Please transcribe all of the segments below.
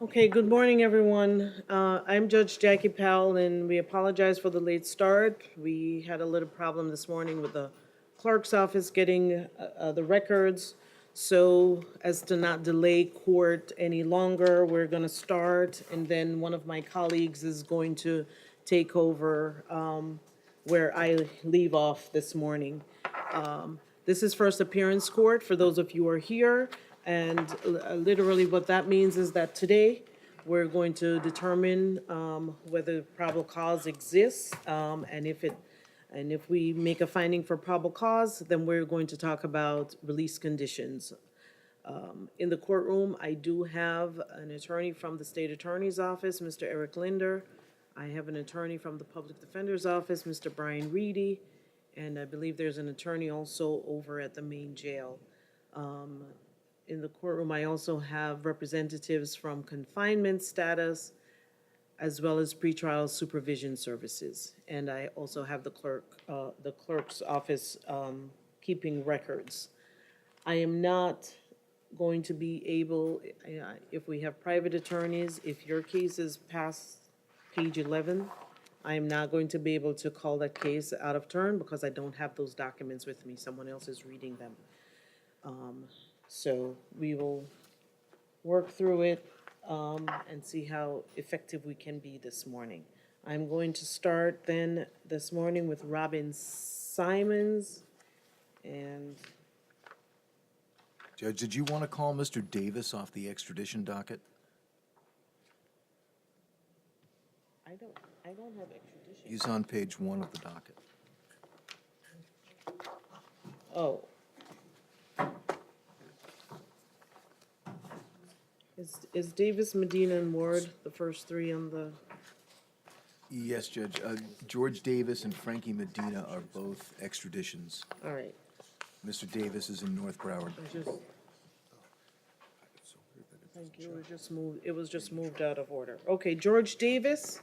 Okay, good morning, everyone. I'm Judge Jackie Powell, and we apologize for the late start. We had a little problem this morning with the clerk's office getting the records. So, as to not delay court any longer, we're going to start, and then one of my colleagues is going to take over where I leave off this morning. This is first appearance court for those of you who are here. And literally what that means is that today, we're going to determine whether probable cause exists. And if we make a finding for probable cause, then we're going to talk about release conditions. In the courtroom, I do have an attorney from the State Attorney's Office, Mr. Eric Linder. I have an attorney from the Public Defender's Office, Mr. Brian Reedy. And I believe there's an attorney also over at the main jail. In the courtroom, I also have representatives from confinement status as well as pretrial supervision services. And I also have the clerk's office keeping records. I am not going to be able, if we have private attorneys, if your case is past page 11, I am not going to be able to call that case out of turn because I don't have those documents with me. Someone else is reading them. So we will work through it and see how effective we can be this morning. I'm going to start then this morning with Robin Simons. And Judge, did you want to call Mr. Davis off the extradition docket? I don't have extradition. He's on page 1 of the docket. Oh. Is Davis, Medina, and Ward the first three on the? Yes, Judge. George Davis and Frankie Medina are both extraditions. All right. Mr. Davis is in North Broward. Thank you. It was just moved out of order. Okay, George Davis.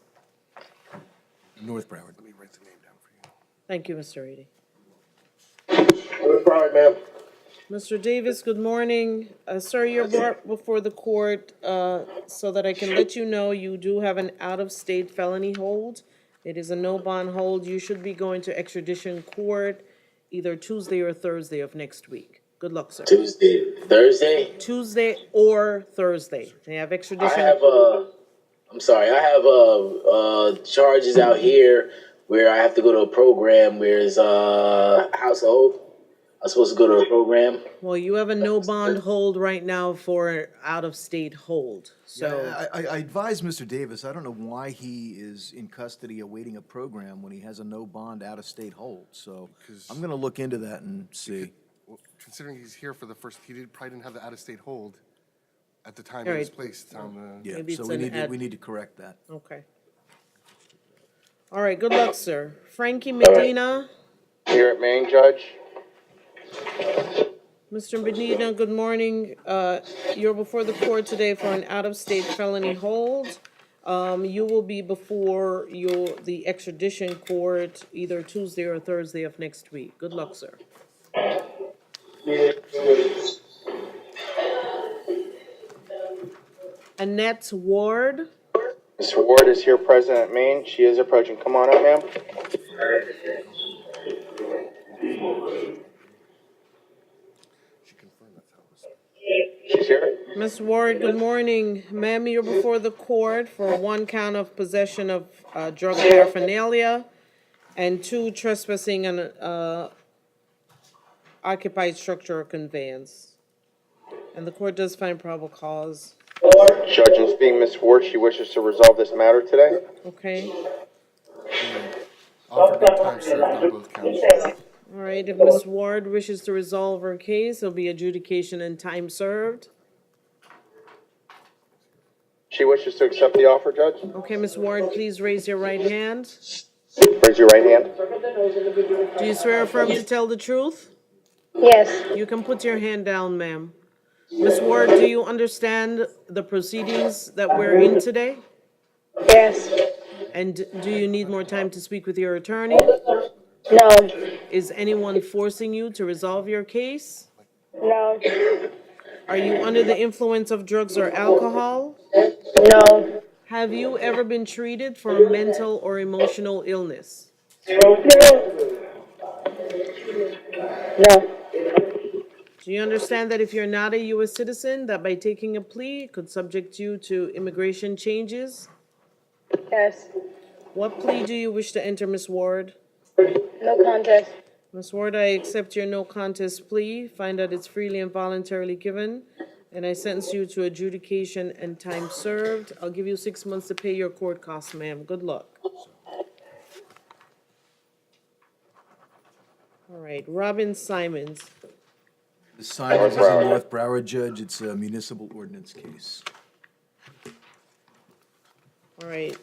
North Broward. Let me write the name down for you. Thank you, Mr. Reedy. North Broward, ma'am. Mr. Davis, good morning. Sir, you're brought before the court so that I can let you know you do have an out-of-state felony hold. It is a no-bond hold. You should be going to extradition court either Tuesday or Thursday of next week. Good luck, sir. Thursday? Tuesday or Thursday. They have extradition. I have charges out here where I have to go to a program where it's household. I'm supposed to go to a program. Well, you have a no-bond hold right now for out-of-state hold, so. Yeah, I advise Mr. Davis, I don't know why he is in custody awaiting a program when he has a no bond out-of-state hold. So I'm going to look into that and see. Well, considering he's here for the first, probably didn't have the out-of-state hold at the time All it was right. placed on the. Yeah, Maybe so it's an we need to correct that. Okay. All right, good luck, sir. Frankie Medina. Here at Main, Judge. Mr. Medina, good morning. You're before the court today for an out-of-state felony hold. You will be before the extradition court either Tuesday or Thursday of next week. Good luck, sir. Annette Ward. Ms. Ward is here present at Main. She is approaching. Come on up, ma'am. She confirmed that's how it was. She's here. Ms. Ward, good morning. Ma'am, you're before the court for one count of possession of drug paraphernalia and 2 trespassing on occupied structure or conveyance. And the court does find probable cause. Judge, I'm speaking Ms. Ward. She wishes to resolve this matter today. Okay. Offer good time served on both counts. All right, if Ms. Ward wishes to resolve her case, there'll be adjudication and time served. She wishes to accept the offer, Judge. Okay, Ms. Ward, please raise your right hand. Raise your right hand. Do you swear or affirm to tell the truth? Yes, You can put your hand down, ma'am. Ms. Ward, do you understand the proceedings that we're in today? yes, And do you need more time to speak with your attorney? no, Is anyone forcing you to resolve your case? no, Are you under the influence of drugs or alcohol? No. Have you ever been treated for a mental or emotional illness? No. No. Do you understand that if you're not a U.S. citizen, that by taking a plea, it could subject you to immigration changes? Yes. What plea do you wish to enter, Miss Ward? No contest. Miss Ward, I accept your no contest plea, find that it's freely and voluntarily given, and I sentence you to adjudication and time served. I'll give you 6 months to pay your court costs, ma'am. Good luck. All right, Robin Simons. The Simons is a North Broward judge. It's a municipal ordinance case. All right,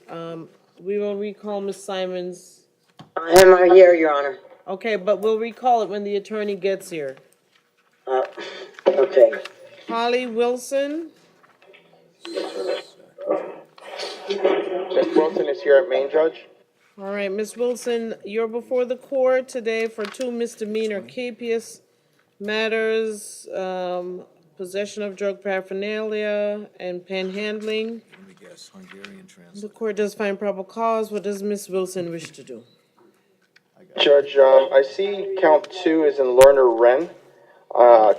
we will recall Miss Simons. I am right here, Your Honor. Okay, but we'll recall it when the attorney gets here. Okay. Holly Wilson. Ms. Wilson is here at main judge. All right, Miss Wilson, you're before the court today for 2 misdemeanor capious matters, possession of drug paraphernalia and panhandling. Let me guess, Hungarian The translate. court does find probable cause. What does Miss Wilson wish to do? Judge, I see count 2 is in Lerner Wren.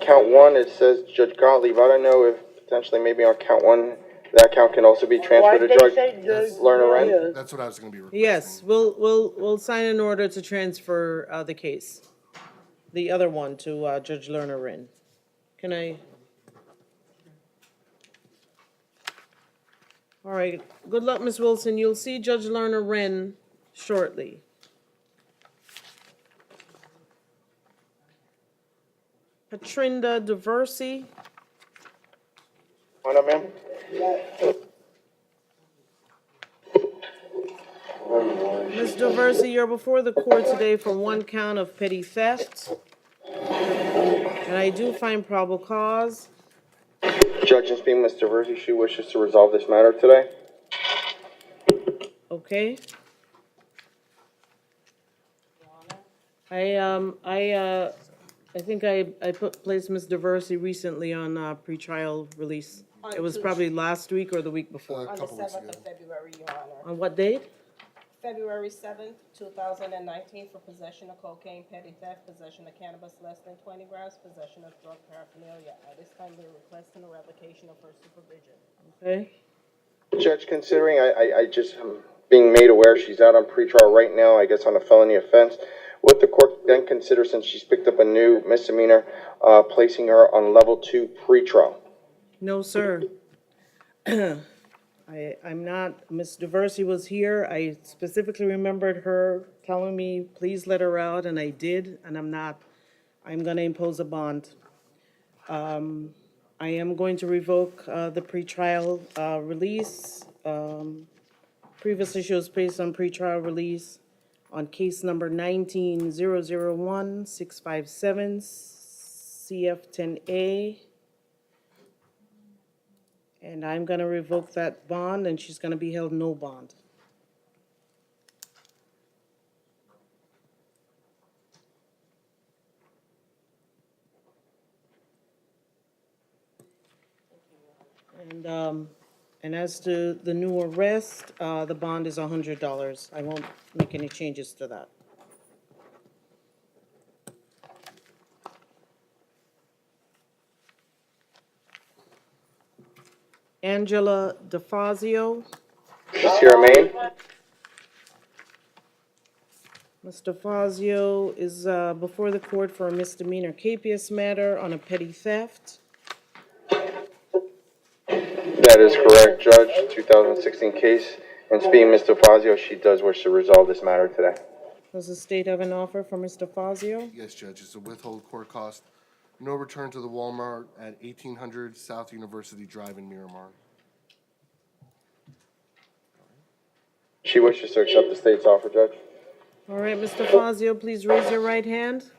Count 1, it says Judge Gottlieb. I don't know if potentially maybe on count 1, that count can also be transferred to Judge Lerner Wren. That's what I was gonna be requesting. Yes, we'll sign an order to transfer the case, the other one to Judge Lerner Wren. Can I? All right, good luck, Miss Wilson. You'll see Judge Lerner Wren shortly. Patrinda DeVersi. Hold on, ma'am. Ms. DeVersi, you're before the court today for 1 count of petty theft. And I do find probable cause. Judge, and speaking Mr. Verzi, she wishes to resolve this matter today. Okay. I think I placed Ms. DeVersi recently on pretrial release. It was probably last week or the week before. A On the couple weeks 7th ago. of February, Your Honor. On what date? February 7th, 2019, for possession of cocaine, petty theft, possession of cannabis less than 20 grams, possession of drug paraphernalia. At this time, we're requesting a revocation of her supervision. Okay. Judge, considering I just am being made aware she's out on pretrial right now, I guess on a felony offense, would the court then consider, since she's picked up a new misdemeanor, placing her on level 2 pretrial? No, sir. I'm not, Ms. DeVersi was here. I specifically remembered her telling me, please let her out, and I did, and I'm gonna impose a bond. I am going to revoke the pretrial release. Previously, she was placed on pretrial release on case number 19-001-657, CF10A. And I'm gonna revoke that bond, and she's gonna be held no bond. And as to the new arrest, the bond is $100. I won't make any changes to that. Angela DeFazio. She's here at main. Ms. DeFazio is before the court for a misdemeanor capious matter on a petty theft. That is correct, Judge. 2016 case. And speaking Ms. DeFazio, she does wish to resolve this matter today. Does the state have an offer for Ms. DeFazio? Yes, Judge, it's a withhold court cost. No return to the Walmart at 1800 South University Drive in Miramar. She wishes to accept the state's offer, Judge. All right, Ms. DeFazio, please raise your right hand.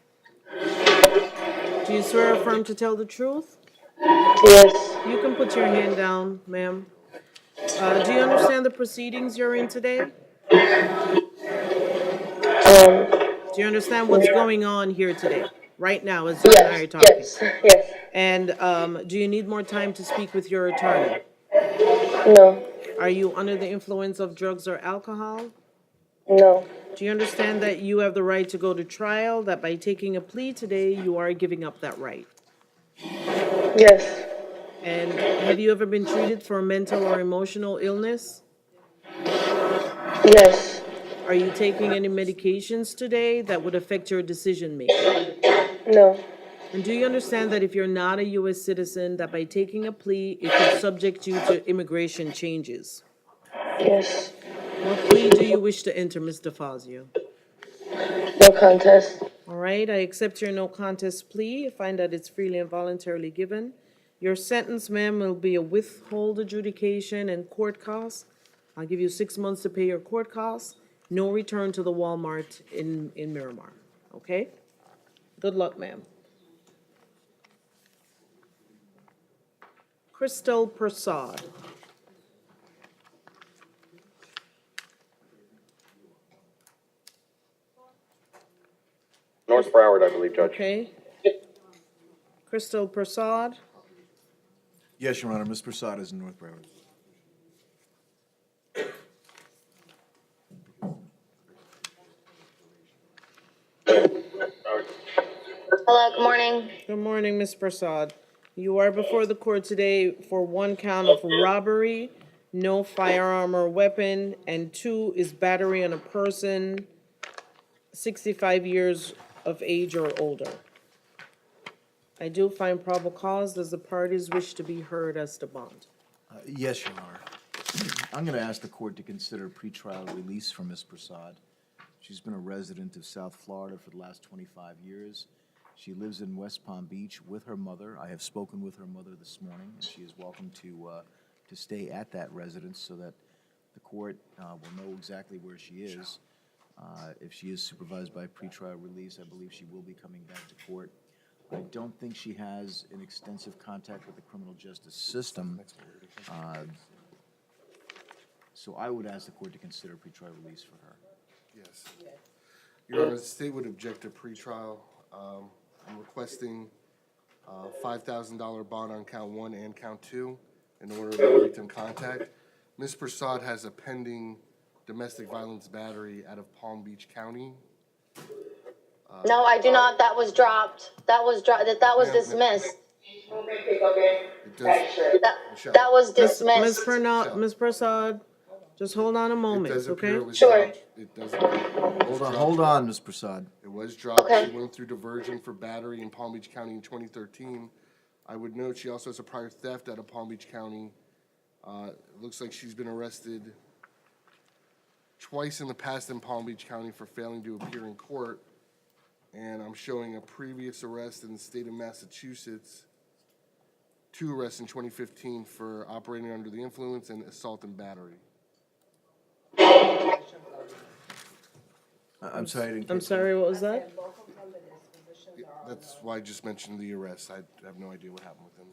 Do you swear or affirm to tell the truth? Yes. You can put your hand down, ma'am. Do you understand the proceedings you're in today? Do you understand what's going on here today, right now, as you and I are talking? Yes. Yes. And do you need more time to speak with your attorney? No. Are you under the influence of drugs or alcohol? No. Do you understand that you have the right to go to trial, that by taking a plea today, you are giving up that right? Yes. And have you ever been treated for mental or emotional illness? Yes. Are you taking any medications today that would affect your decision making? No. And do you understand that if you're not a U.S. citizen, that by taking a plea, it could subject you to immigration changes? Yes. What plea do you wish to enter, Ms. DeFazio? No contest. All right, I accept your no contest plea. I find that it's freely and voluntarily given. Your sentence, ma'am, will be a withhold adjudication and court costs. I'll give you 6 months to pay your court costs. No return to the Walmart in Miramar, okay? Good luck, ma'am. Crystal Prasad. North Broward, I believe, Judge. Okay. Crystal Prasad. Yes, Your Honor, Ms. Prasad is in North Broward. Hello, good morning. Good morning, Ms. Prasad. You are before the court today for 1 count of robbery, no firearm or weapon, and 2 is battery on a person 65 years of age or older. I do find probable cause. Does the parties wish to be heard as to bond? Yes, Your Honor. I'm going to ask the court to consider pretrial release for Ms. Prasad. She's been a resident of South Florida for the last 25 years. She lives in West Palm Beach with her mother. I have spoken with her mother this morning, and she is welcome to stay at that residence so that the court will know exactly where she is. If she is supervised by pretrial release, I believe she will be coming back to court. I don't think she has an extensive contact with the criminal justice system. So I would ask the court to consider pretrial release for her. Yes. Your Honor, the state would object to pretrial. I'm requesting $5,000 bond on count 1 and count 2 in order of no victim contact. Ms. Prasad has a pending domestic violence battery out of Palm Beach County. No, I do not. That was dropped. That was dismissed. It does, Michelle, That was Ms. dismissed. Ms. Prasad, just hold on a it moment, does appear okay? it was Sure. dropped. It does appear. it was dropped. Hold on, Ms. Prasad. It was dropped. Okay. She went through diversion for battery in Palm Beach County in 2013. I would note she also has a prior theft out of Palm Beach County. It looks like she's been arrested twice in the past in Palm Beach County for failing to appear in court. And I'm showing a previous arrest in the state of Massachusetts, 2 arrests in 2015 for operating under the influence and assault and battery. I'm sorry, I didn't I'm catch that. sorry, what was that? That's why I just mentioned the arrest. I have no idea what happened with him.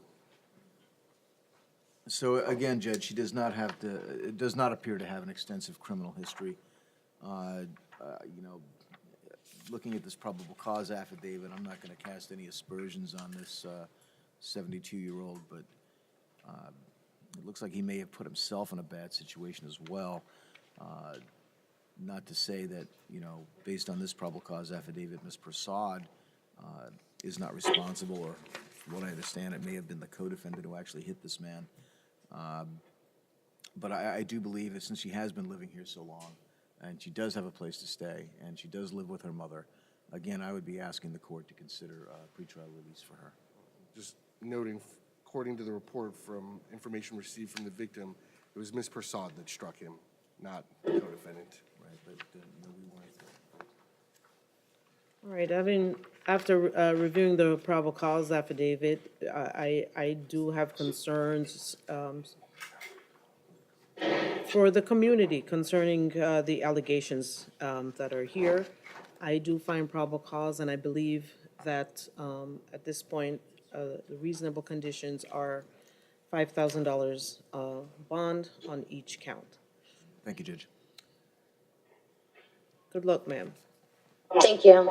So again, Judge, she does not have to, it does not appear to have an extensive criminal history. You know, looking at this probable cause affidavit, I'm not going to cast any aspersions on this 72-year-old, but it looks like he may have put himself in a bad situation as well. Not to say that, you know, based on this probable cause affidavit, Ms. Prasad is not responsible, or from what I understand, it may have been the co-defendant who actually hit this man. But I do believe that since she has been living here so long, and she does have a place to stay, and she does live with her mother, again, I would be asking the court to consider pretrial release for her. Just noting, according to the report from information received from the victim, it was Ms. Prasad that struck him, not the co-defendant. Right, but no, we wanted to. All right, after reviewing the probable cause affidavit, I do have concerns for the community concerning the allegations that are here. I do find probable cause, and I believe that at this point, the reasonable conditions are $5,000 bond on each count. Thank you, Judge. Good luck, ma'am. Thank you.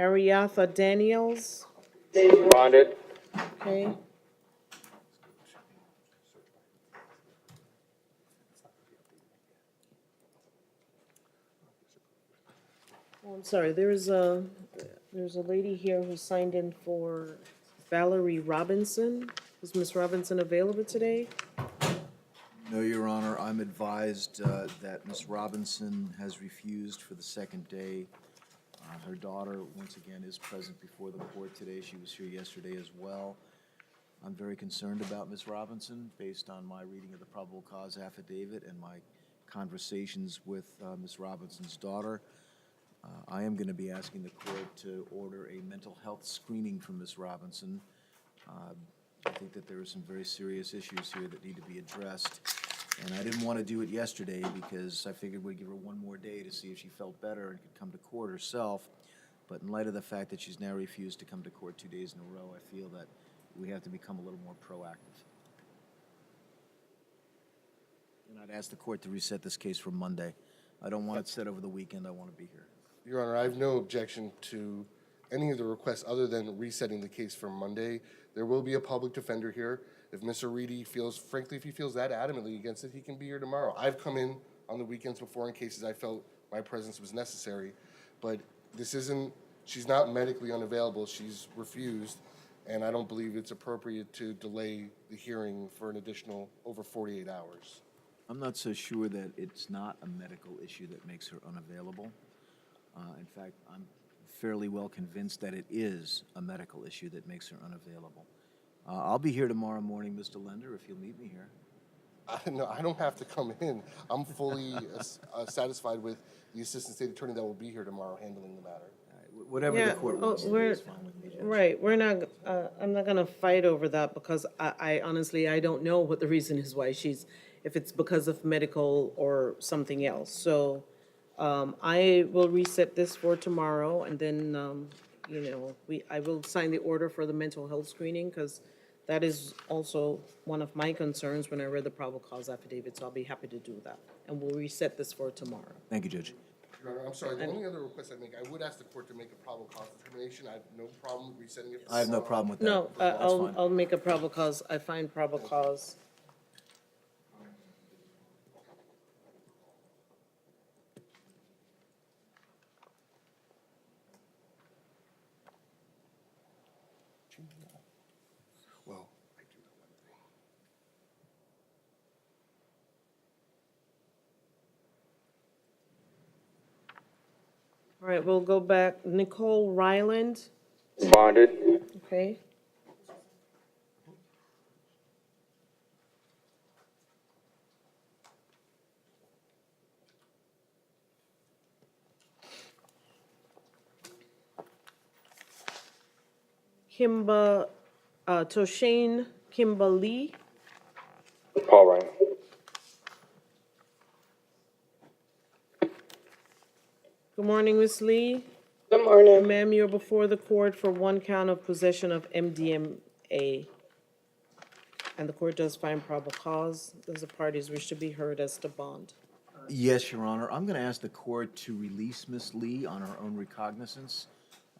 Ariatha Daniels, Bonded. okay. Oh, I'm sorry, there's a lady here who signed in for Valerie Robinson. Is Miss Robinson available today? No, Your Honor, I'm advised that Ms. Robinson has refused for the second day. Her daughter, once again, is present before the court today. She was here yesterday as well. I'm very concerned about Ms. Robinson, based on my reading of the probable cause affidavit and my conversations with Ms. Robinson's daughter. I am going to be asking the court to order a mental health screening for Ms. Robinson. I think that there are some very serious issues here that need to be addressed. And I didn't want to do it yesterday because I figured we'd give her one more day to see if she felt better and could come to court herself. But in light of the fact that she's now refused to come to court 2 days in a row, I feel that we have to become a little more proactive. And I'd ask the court to reset this case for Monday. I don't want it set over the weekend. I want to be here. Your Honor, I have no objection to any of the requests other than resetting the case for Monday. There will be a public defender here. If Mr. Reedy feels, frankly, if he feels that adamantly against it, he can be here tomorrow. I've come in on the weekends before in cases I felt my presence was necessary, but this isn't, she's not medically unavailable. She's refused, and I don't believe it's appropriate to delay the hearing for an additional over 48 hours. I'm not so sure that it's not a medical issue that makes her unavailable. In fact, I'm fairly well convinced that it is a medical issue that makes her unavailable. I'll be here tomorrow morning, Mr. Lender, if you'll meet me here. No, I don't have to come in. I'm fully satisfied with the Assistant State Attorney that will be here tomorrow handling the matter. Whatever the court wants to do is fine with me, Judge. Right, we're not, I'm not gonna fight over that because I honestly, I don't know what the reason is why if it's because of medical or something else. So, I will reset this for tomorrow and then, I will sign the order for the mental health screening because that is also one of my concerns when I read the probable cause affidavit, so I'll be happy to do that. And we'll reset this for tomorrow. Thank you, Judge. Your Honor, I'm sorry, the only other request I make, I would ask the court to make a probable cause determination. I have no problem resetting it. I have no problem with that. No, That's fine. I'll make a probable cause, I find probable cause. Well, I do know one thing. All right, we'll go back, Nicole Ryland, Bonded. okay? Toshane Kimberly, Paul Ryan. good morning, Ms. Lee. Good morning. Ma'am, you're before the court for one count of possession of MDMA. And the court does find probable cause. Does the parties wish to be heard as to bond? Yes, Your Honor. I'm going to ask the court to release Ms. Lee on her own recognizance.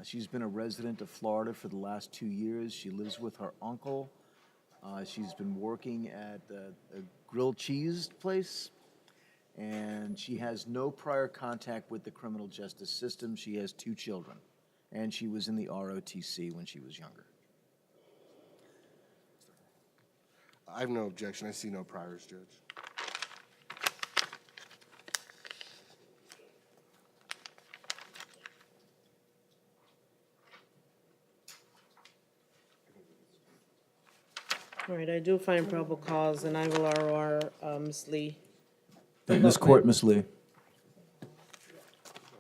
She's been a resident of Florida for the last 2 years. She lives with her uncle. She's been working at a grilled cheese place, and she has no prior contact with the criminal justice system. She has 2 children, and she was in the ROTC when she was younger. I have no objection. I see no priors, Judge. All right, I do find probable cause, and I will ROR Ms. Lee. This court, Ms. Lee.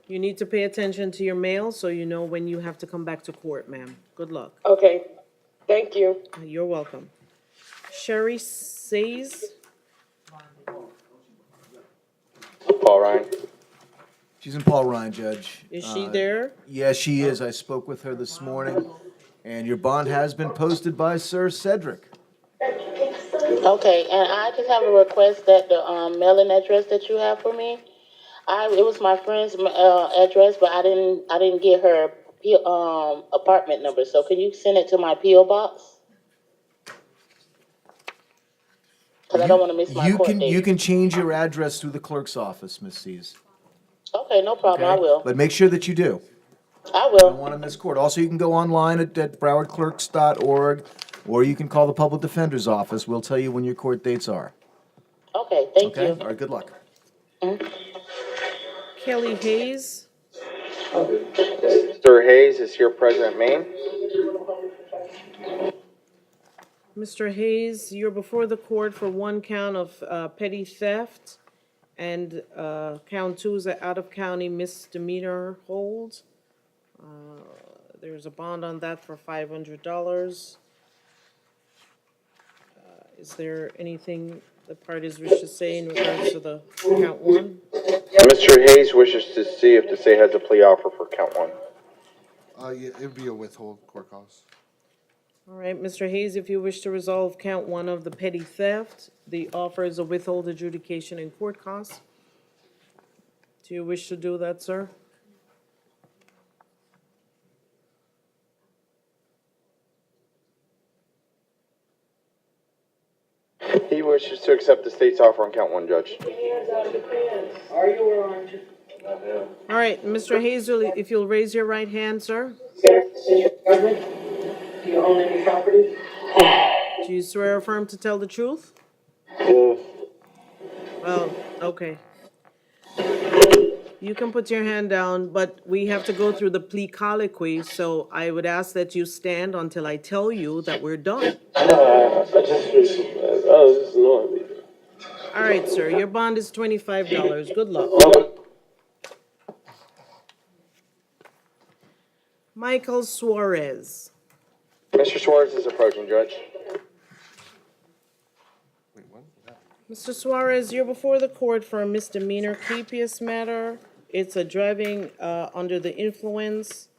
You need to pay attention to your mail so you know when you have to come back to court, ma'am. Good luck. Okay, thank you. You're welcome. Sherry Says, Paul Ryan. She's in Paul Ryan, Judge. is she there? Yes, she is. I spoke with her this morning, and your bond has been posted by Sir Cedric. Okay, and I just have a request that the mailing address that you have for me, it was my friend's address, but I didn't get her apartment number, so can you send it to my P.O. box? Cause I don't wanna miss my You court can, date. you can change your address through the clerk's office, Ms. Seas. Okay, no problem, I Okay? will. But make sure that you do. I You don't will. want to miss court. Also, you can go online at browardclerks.org, or you can call the public defender's office. We'll tell you when your court dates are. Okay, thank Okay? you. All right, good luck. Kelly Hayes, Mr. Hayes is here present at Maine. Mr. Hayes, you're before the court for one count of petty theft, and count two is an out-of-county misdemeanor hold. There's a bond on that for $500. Is there anything the parties wish to say in regards to the count one? Mr. Hayes wishes to see if the state has a plea offer for count one. Yeah, it'd be a withhold court costs. All right, Mr. Hayes, if you wish to resolve count one of the petty theft, the offer is a withhold adjudication and court costs. Do you wish to do that, sir? He wishes to accept the state's offer on count one, Judge. Are you or aren't you? All right, Mr. Hayes, if you'll raise your right hand, sir. Do you own any property? Do you swear or affirm to tell the truth? Yes. Well, okay. You can put your hand down, but we have to go through the plea colloquy, so I would ask that you stand until I tell you that we're done. I just recently, this is annoying me. All right, sir, your bond is $25. Good luck. Michael Suarez. Mr. Suarez is approaching, Judge. Wait, what? Mr. Suarez, you're before the court for a misdemeanor capious matter. It's a driving under the influence.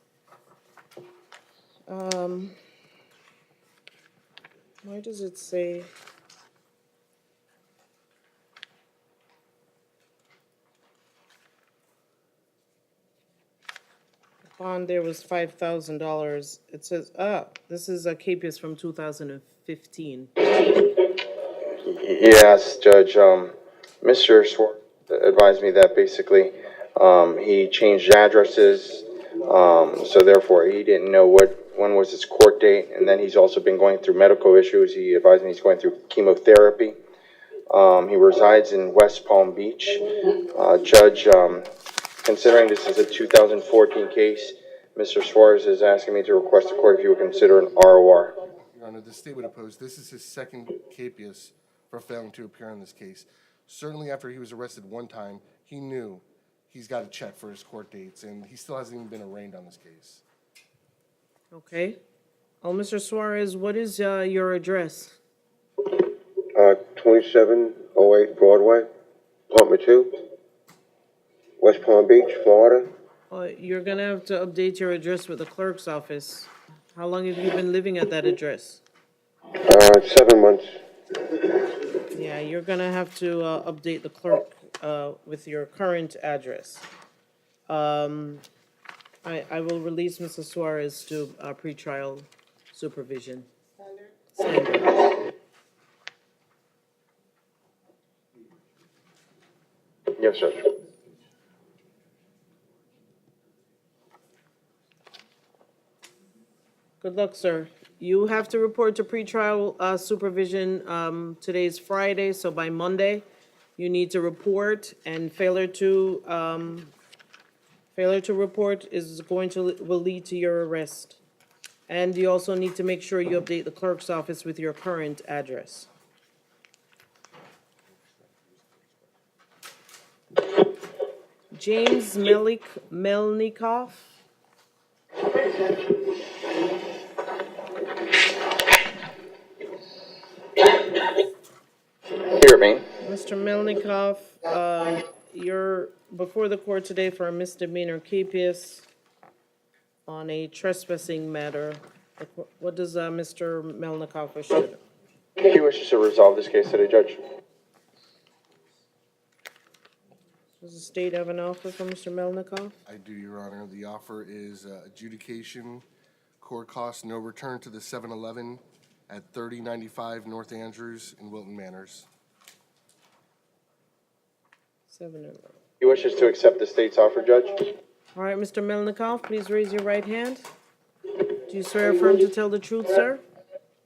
Why does it say? Bond there was $5,000. It says, this is a capious from 2015. Yes, Judge. Mr. Suarez advised me that basically he changed addresses, so therefore he didn't know when was his court date, and then he's also been going through medical issues. He advised me he's going through chemotherapy. He resides in West Palm Beach. Judge, considering this is a 2014 case, Mr. Suarez is asking me to request the court if you would consider an ROR. Your Honor, the state would oppose. This is his second capias for failing to appear in this case. Certainly after he was arrested one time, he knew he's got to check for his court dates, and he still hasn't even been arraigned on this case. Okay. Oh, Mr. Suarez, what is your address? 2708 Broadway, apartment 2, West Palm Beach, Florida. You're gonna have to update your address with the clerk's office. How long have you been living at that address? 7 months. Yeah, you're gonna have to update the clerk with your current address. I will release Mr. Suarez to pretrial supervision. Standard. Yes, Judge. Good luck, sir. You have to report to pretrial supervision. Today's Friday, so by Monday, you need to report, and failure to report will lead to your arrest. And you also need to make sure you update the clerk's office with your current address. James Melnikoff. Here, me. Mr. Melnikoff, you're before the court today for a misdemeanor capias on a trespassing matter. What does Mr. Melnikoff wish to do? He wishes to resolve this case today, Judge. Does the state have an offer for Mr. Melnikoff? I do, Your Honor. The offer is adjudication, court costs, no return to the 7-Eleven at 3095 North Andrews in Wilton Manors. 7-11. He wishes to accept the state's offer, Judge. All right, Mr. Melnikoff, please raise your right hand. Do you swear or affirm to tell the truth, sir?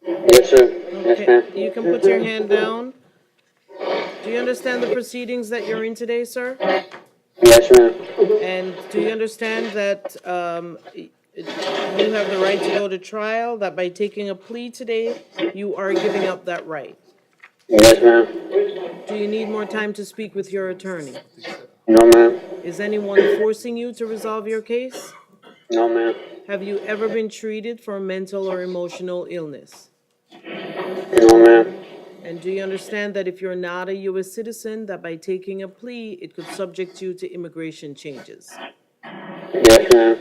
Yes, sir. Yes, Okay, ma'am. you can put your hand down. Do you understand the proceedings that you're in today, sir? Yes, ma'am. And do you understand that you have the right to go to trial, that by taking a plea today, you are giving up that right? Yes, ma'am. Do you need more time to speak with your attorney? No, ma'am. Is anyone forcing you to resolve your case? No, ma'am. Have you ever been treated for a mental or emotional illness? No, ma'am. And do you understand that if you're not a U.S. citizen, that by taking a plea, it could subject you to immigration changes? Yes, ma'am.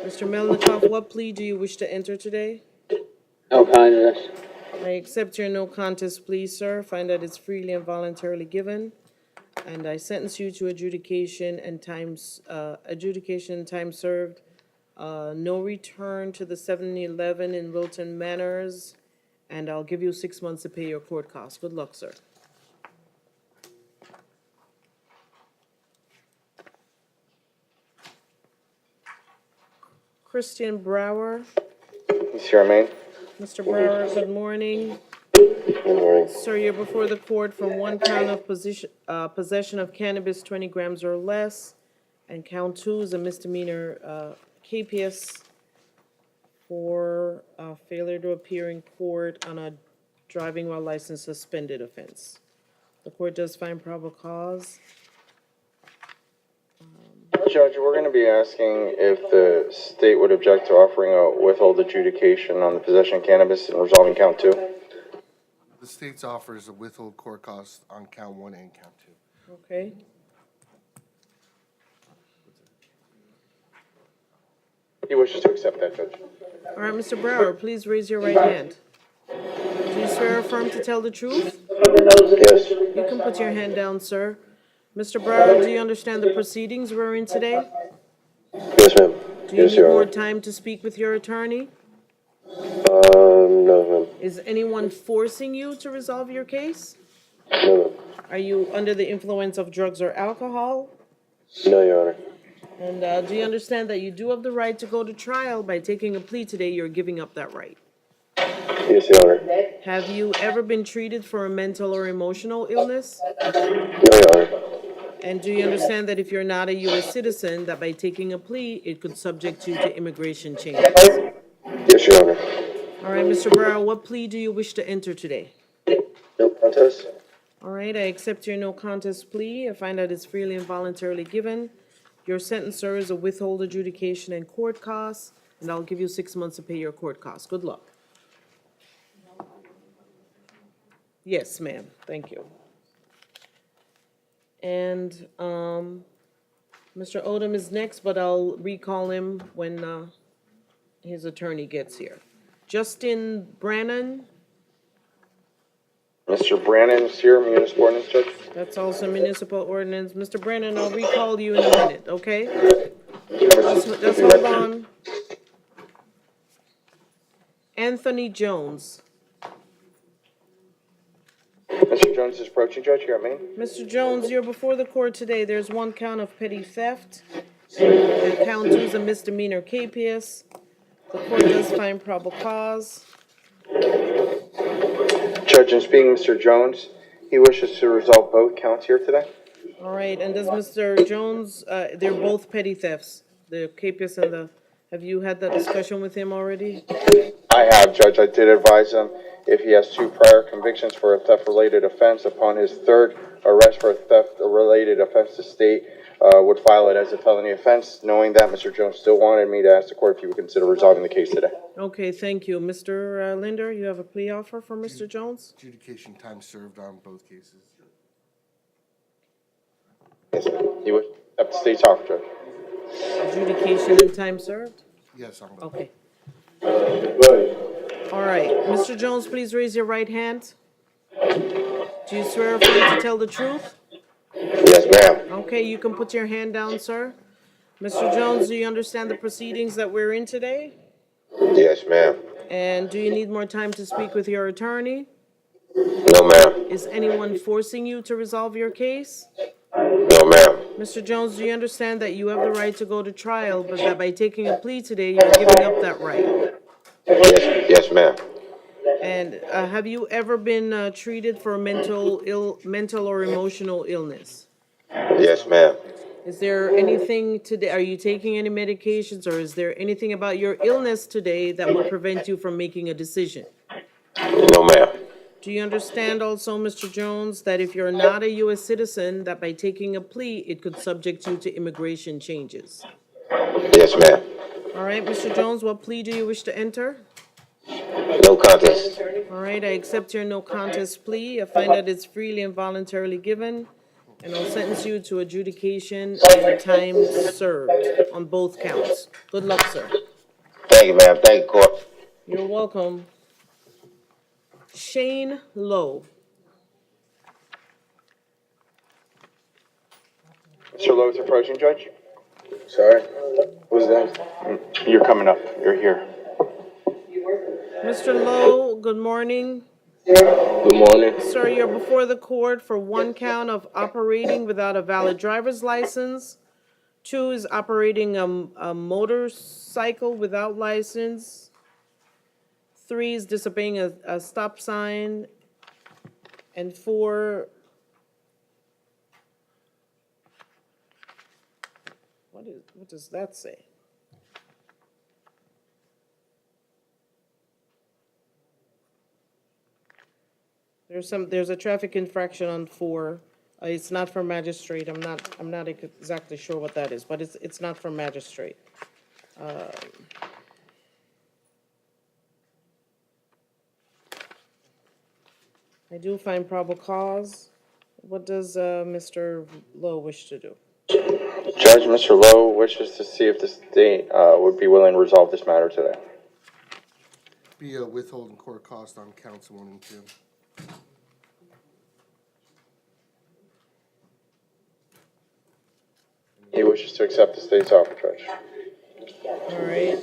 Mr. Melnikoff, what plea do you wish to enter today? No contest. I accept your no contest plea, sir. Find that it's freely and voluntarily given. And I sentence you to adjudication and time served. No return to the 7-Eleven in Wilton Manors. And I'll give you 6 months to pay your court costs. Good luck, sir. Christian Brower. Mr. Maine. Mr. Brower, good morning. Good morning. Sir, you're before the court for one count of possession of cannabis 20 grams or less, and count 2 is a misdemeanor KPS for failure to appear in court on a driving while license suspended offense. The court does find probable cause. Judge, we're going to be asking if the state would object to offering a withhold adjudication on the possession of cannabis and resolving count 2. The state's offer is a withhold court cost on count 1 and count 2. Okay. He wishes to accept that, Judge. All right, Mr. Brower, please raise your right hand. Do you swear or affirm to tell the truth? Yes. You can put your hand down, sir. Mr. Brower, do you understand the proceedings we're in today? Yes, ma'am. Do you Yes, need Your more Honor. time to speak with your attorney? No, ma'am. Is anyone forcing you to resolve your case? No, ma'am. Are you under the influence of drugs or alcohol? No, Your Honor. And do you understand that you do have the right to go to trial? By taking a plea today, you're giving up that right. Yes, Your Honor. Have you ever been treated for a mental or emotional illness? No, Your Honor. And do you understand that if you're not a U.S. citizen, that by taking a plea, it could subject you to immigration changes? Yes, Your Honor. All right, Mr. Brower, what plea do you wish to enter today? No contest. All right, I accept your no contest plea. I find that it's freely and voluntarily given. Your sentence, sir, is a withhold adjudication and court costs, and I'll give you 6 months to pay your court costs. Good luck. Yes, ma'am. Thank you. And Mr. Odom is next, but I'll recall him when his attorney gets here. Justin Brannon, Mr. Brannon is here, municipal ordinance, Judge. that's also municipal ordinance. Mr. Brannon, I'll recall you in a minute, okay? Just hold on. Anthony Jones. Mr. Jones is approaching, Judge. You're at Maine. Mr. Jones, you're before the court today. There's one count of petty theft, and count 2 is a misdemeanor KPS. The court does find probable cause. Judge, in speaking Mr. Jones, he wishes to resolve both counts here today. All right, and does Mr. Jones, they're both petty thefts, the KPS and the, have you had that discussion with him already? I have, Judge. I did advise him if he has 2 prior convictions for a theft-related offense, upon his 3rd arrest for a theft-related offense, the state would file it as a felony offense. Knowing that, Mr. Jones still wanted me to ask the court if he would consider resolving the case today. Okay, thank you. Mr. Linder, you have a plea offer for Mr. Jones? Adjudication time served on both cases. Yes, sir. He would accept the state's offer, Judge. Adjudication and time served? Yes, on both. Okay. All right, Mr. Jones, please raise your right hand. Do you swear or affirm to tell the truth? Yes, ma'am. Okay, you can put your hand down, sir. Mr. Jones, do you understand the proceedings that we're in today? Yes, ma'am. And do you need more time to speak with your attorney? No, ma'am. Is anyone forcing you to resolve your case? No, ma'am. Mr. Jones, do you understand that you have the right to go to trial, but that by taking a plea today, you're giving up that right? Yes, ma'am. And have you ever been treated for mental or emotional illness? Yes, ma'am. Is there anything today, are you taking any medications, or is there anything about your illness today that would prevent you from making a decision? No, ma'am. Do you understand also, Mr. Jones, that if you're not a U.S. citizen, that by taking a plea, it could subject you to immigration changes? Yes, ma'am. All right, Mr. Jones, what plea do you wish to enter? No contest. All right, I accept your no contest plea. I find that it's freely and voluntarily given, and I'll sentence you to adjudication and time served on both counts. Good luck, sir. Thank you, ma'am. Thank you, court. You're welcome. Shane Lowe. Mr. Lowe's approaching, Judge. Sorry? Who's that? You're coming up. You're here. Mr. Lowe, good morning. Good morning. Sir, you're before the court for one count of operating without a valid driver's license. 2 is operating a motorcycle without license. 3 is disobeying a stop sign. And 4, what does that say? There's a traffic infraction on 4. It's not for magistrate. I'm not exactly sure what that is, but it's not for magistrate. I do find probable cause. What does Mr. Lowe wish to do? Judge, Mr. Lowe wishes to see if the state would be willing to resolve this matter today. Be a withholding court cost on counts 1 and 2. He wishes to accept the state's offer, Judge. All right.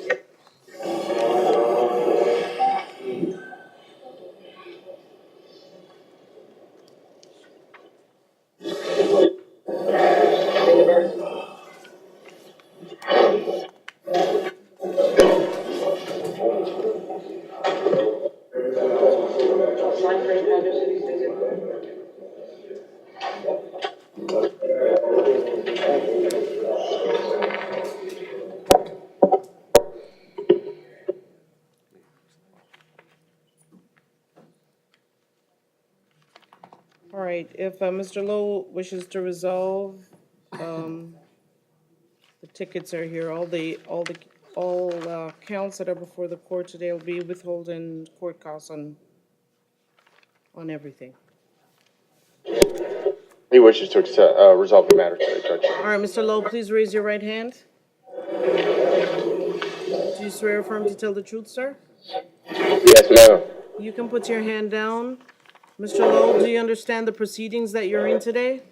All right, if Mr. Lowe wishes to resolve, the tickets are here. All counts that are before the court today will be withholding court costs on everything. He wishes to accept, resolve the matter today, Judge. All right, Mr. Lowe, please raise your right hand. Do you swear or affirm to tell the truth, sir? Yes, ma'am. You can put your hand down. Mr. Lowe, do you understand the proceedings that you're in today?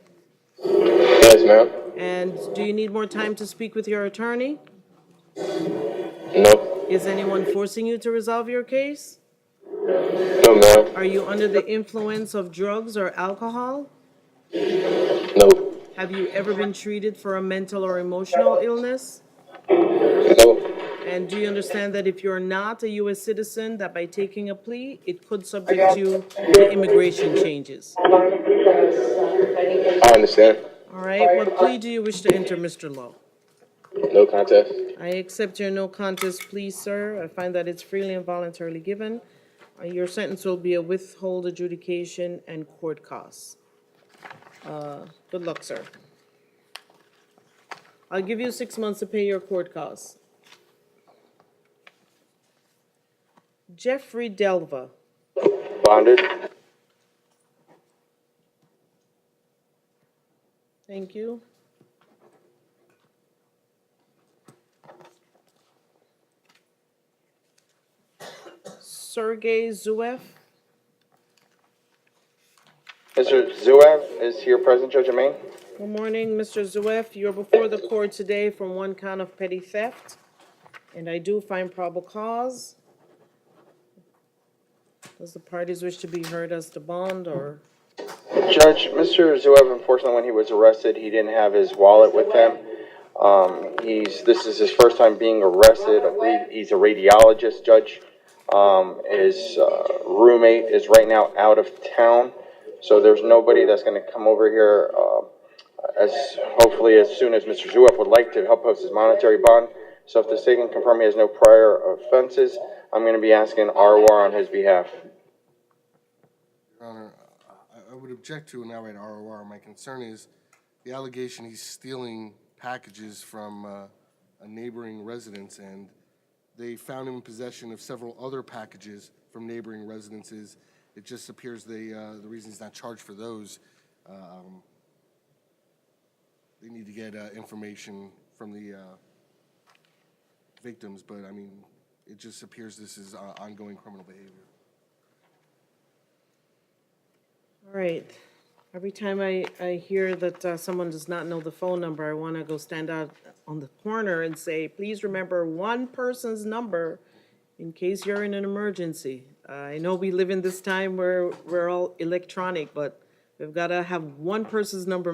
Yes, ma'am. And do you need more time to speak with your attorney? No. Is anyone forcing you to resolve your case? No, ma'am. Are you under the influence of drugs or alcohol? No. Have you ever been treated for a mental or emotional illness? No. And do you understand that if you're not a U.S. citizen, that by taking a plea, it could subject you to immigration changes? I understand. All right, what plea do you wish to enter, Mr. Lowe? No contest. I accept your no contest plea, sir. I find that it's freely and voluntarily given. Your sentence will be a withhold adjudication and court costs. Good luck, sir. I'll give you 6 months to pay your court costs. Jeffrey Delva. Bonded. Thank you. Sergey Zuev. Mr. Zuev is here present, Judge Amain. Good morning, Mr. Zuef. You're before the court today for one count of petty theft, and I do find probable cause. Does the parties wish to be heard as to bond, or? Judge, Mr. Zuev, unfortunately, when he was arrested, he didn't have his wallet with him. This is his first time being arrested. I believe he's a radiologist, Judge. His roommate is right now out of town, so there's nobody that's going to come over here hopefully as soon as Mr. Zuev would like to help post his monetary bond. So if the state can confirm he has no prior offenses, I'm going to be asking ROR on his behalf. Your Honor, I would object to an outright ROR. My concern is the allegation he's stealing packages from a neighboring residence, and they found him in possession of several other packages from neighboring residences. It just appears the reason he's not charged for those, they need to get information from the victims, but I mean, it just appears this is ongoing criminal behavior. All right. Every time I hear that someone does not know the phone number, I want to go stand out on the corner and say, please remember one person's number in case you're in an emergency. I know we live in this time where we're all electronic, but we've got to have one person's number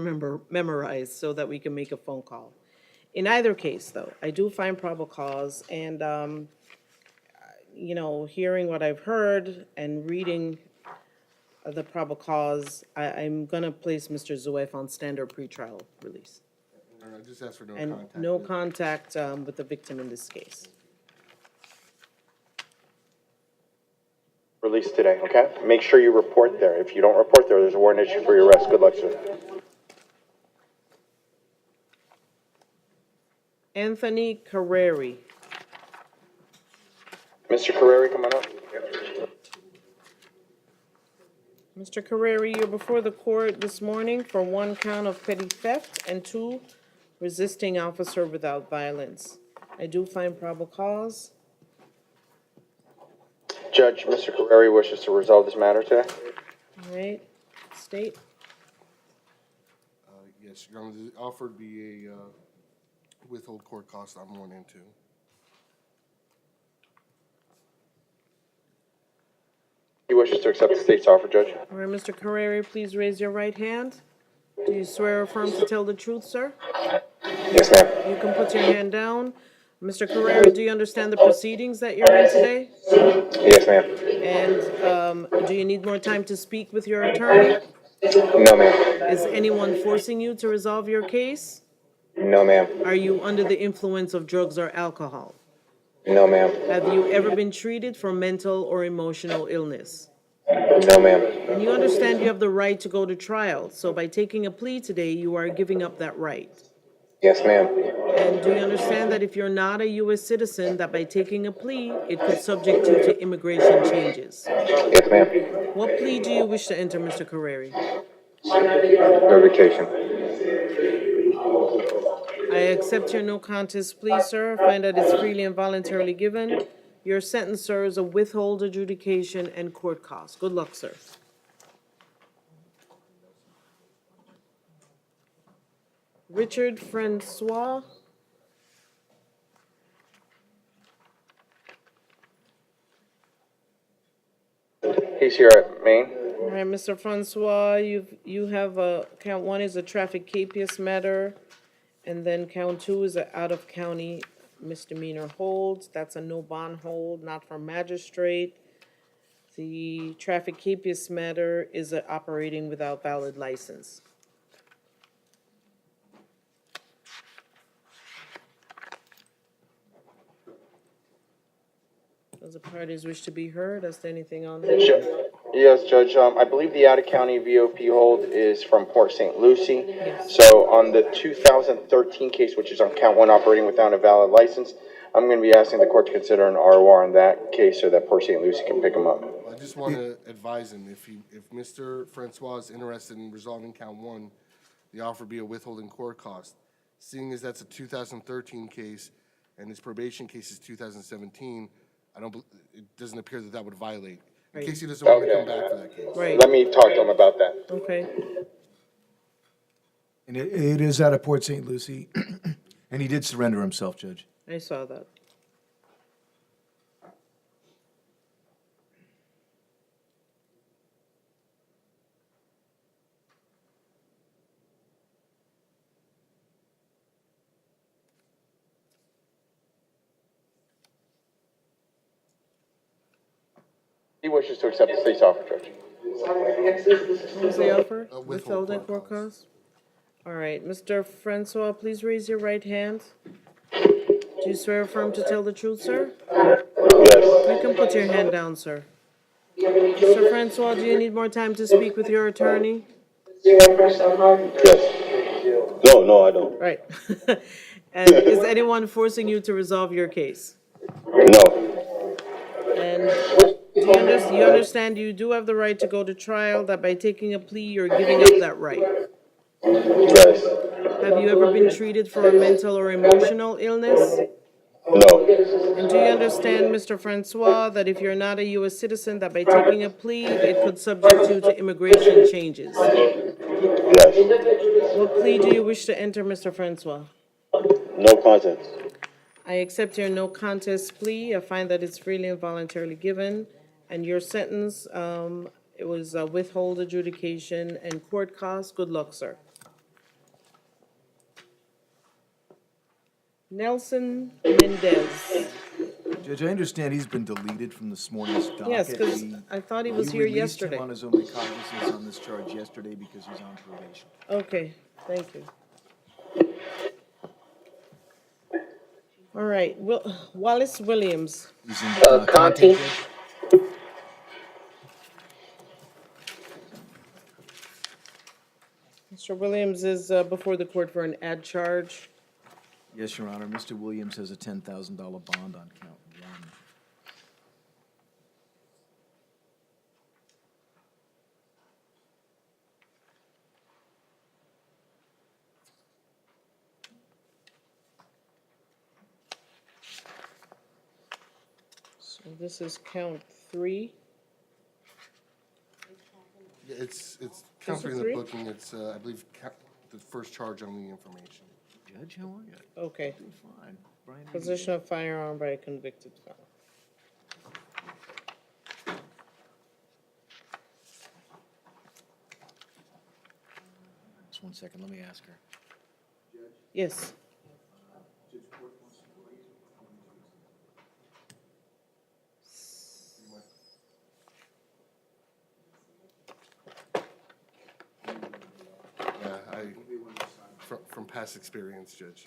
memorized so that we can make a phone call. In either case, though, I do find probable cause, and, hearing what I've heard and reading the probable cause, I'm going to place Mr. Zuev on standard pretrial release. I just asked for no And contact. no contact with the victim in this case. Release today, okay? Make sure you report there. If you don't report there, there's a warrant issued for your arrest. Good luck, sir. Anthony Carreri. Mr. Carreri, come on up. Mr. Carreri, you're before the court this morning for one count of petty theft and 2, resisting officer without violence. I do find probable cause. Judge, Mr. Carreri wishes to resolve this matter today. All right, state. Yes, Your Honor, the offer would be a withhold court cost on 1 and 2. He wishes to accept the state's offer, Judge. All right, Mr. Carreri, please raise your right hand. Do you swear or affirm to tell the truth, sir? Yes, ma'am. You can put your hand down. Mr. Carreri, do you understand the proceedings that you're in today? Yes, ma'am. And do you need more time to speak with your attorney? No, ma'am. Is anyone forcing you to resolve your case? No, ma'am. Are you under the influence of drugs or alcohol? No, ma'am. Have you ever been treated for mental or emotional illness? No, ma'am. And you understand you have the right to go to trial, so by taking a plea today, you are giving up that right. Yes, ma'am. And do you understand that if you're not a U.S. citizen, that by taking a plea, it could subject you to immigration changes? Yes, ma'am. What plea do you wish to enter, Mr. Carreri? Revocation. I accept your no contest plea, sir. Find that it's freely and voluntarily given. Your sentence, sir, is a withhold adjudication and court costs. Good luck, sir. Richard Francois. He's here at Maine. All right, Mr. Francois, you have count 1 is a traffic capious matter, and then count 2 is an out-of-county misdemeanor hold. That's a no bond hold, not for magistrate. The traffic capious matter is a operating without valid license. Does the parties wish to be heard? Is there anything on here? Yes, Judge. I believe the out-of-county VOP hold is from Port St. Lucie. So on the 2013 case, which is on count 1, operating without a valid license, I'm going to be asking the court to consider an ROR on that case so that Port St. Lucie can pick him up. I just want to advise him, if Mr. Francois is interested in resolving count 1, the offer be a withholding court cost. Seeing as that's a 2013 case and his probation case is 2017, it doesn't appear that that would violate. In case he doesn't want to come back for that case. Right. Let me talk to him about that. Okay. And it is out of Port St. Lucie, and he did surrender himself, Judge. I saw that. He wishes to accept the state's offer, Judge. What was the offer? Withhold Withholding court court costs. costs? All right, Mr. Francois, please raise your right hand. Do you swear or affirm to tell the truth, sir? Yes. You can put your hand down, sir. Mr. Francois, do you need more time to speak with your attorney? Yes. No, I don't. Right. And is anyone forcing you to resolve your case? No. And you understand you do have the right to go to trial, that by taking a plea, you're giving up that right? Yes. Have you ever been treated for a mental or emotional illness? No. And do you understand, Mr. Francois, that if you're not a U.S. citizen, that by taking a plea, it could subject you to immigration changes? Yes. What plea do you wish to enter, Mr. Francois? No contest. I accept your no contest plea. I find that it's freely and voluntarily given. And your sentence, it was withhold adjudication and court costs. Good luck, sir. Nelson Mendez. Judge, I understand he's been deleted from this morning's docket. Yes, because I thought he was You here released him yesterday. on his own recognizance on this charge yesterday because he's on probation. Okay, thank you. All right, Wallace Williams. He's in Conti. Judge. Mr. Williams is before the court for an ad charge. Yes, Your Honor. Mr. Williams has a $10,000 bond on count 1. So this is count 3. Yeah, it's counting the three? booking, it's, I believe, the first charge on the information. Judge, how are you? Okay. Doing fine. Brian, how you Possession of firearm by a convicted felon. Just 1 second, let me ask her. Yes. Yeah, from past experience, Judge.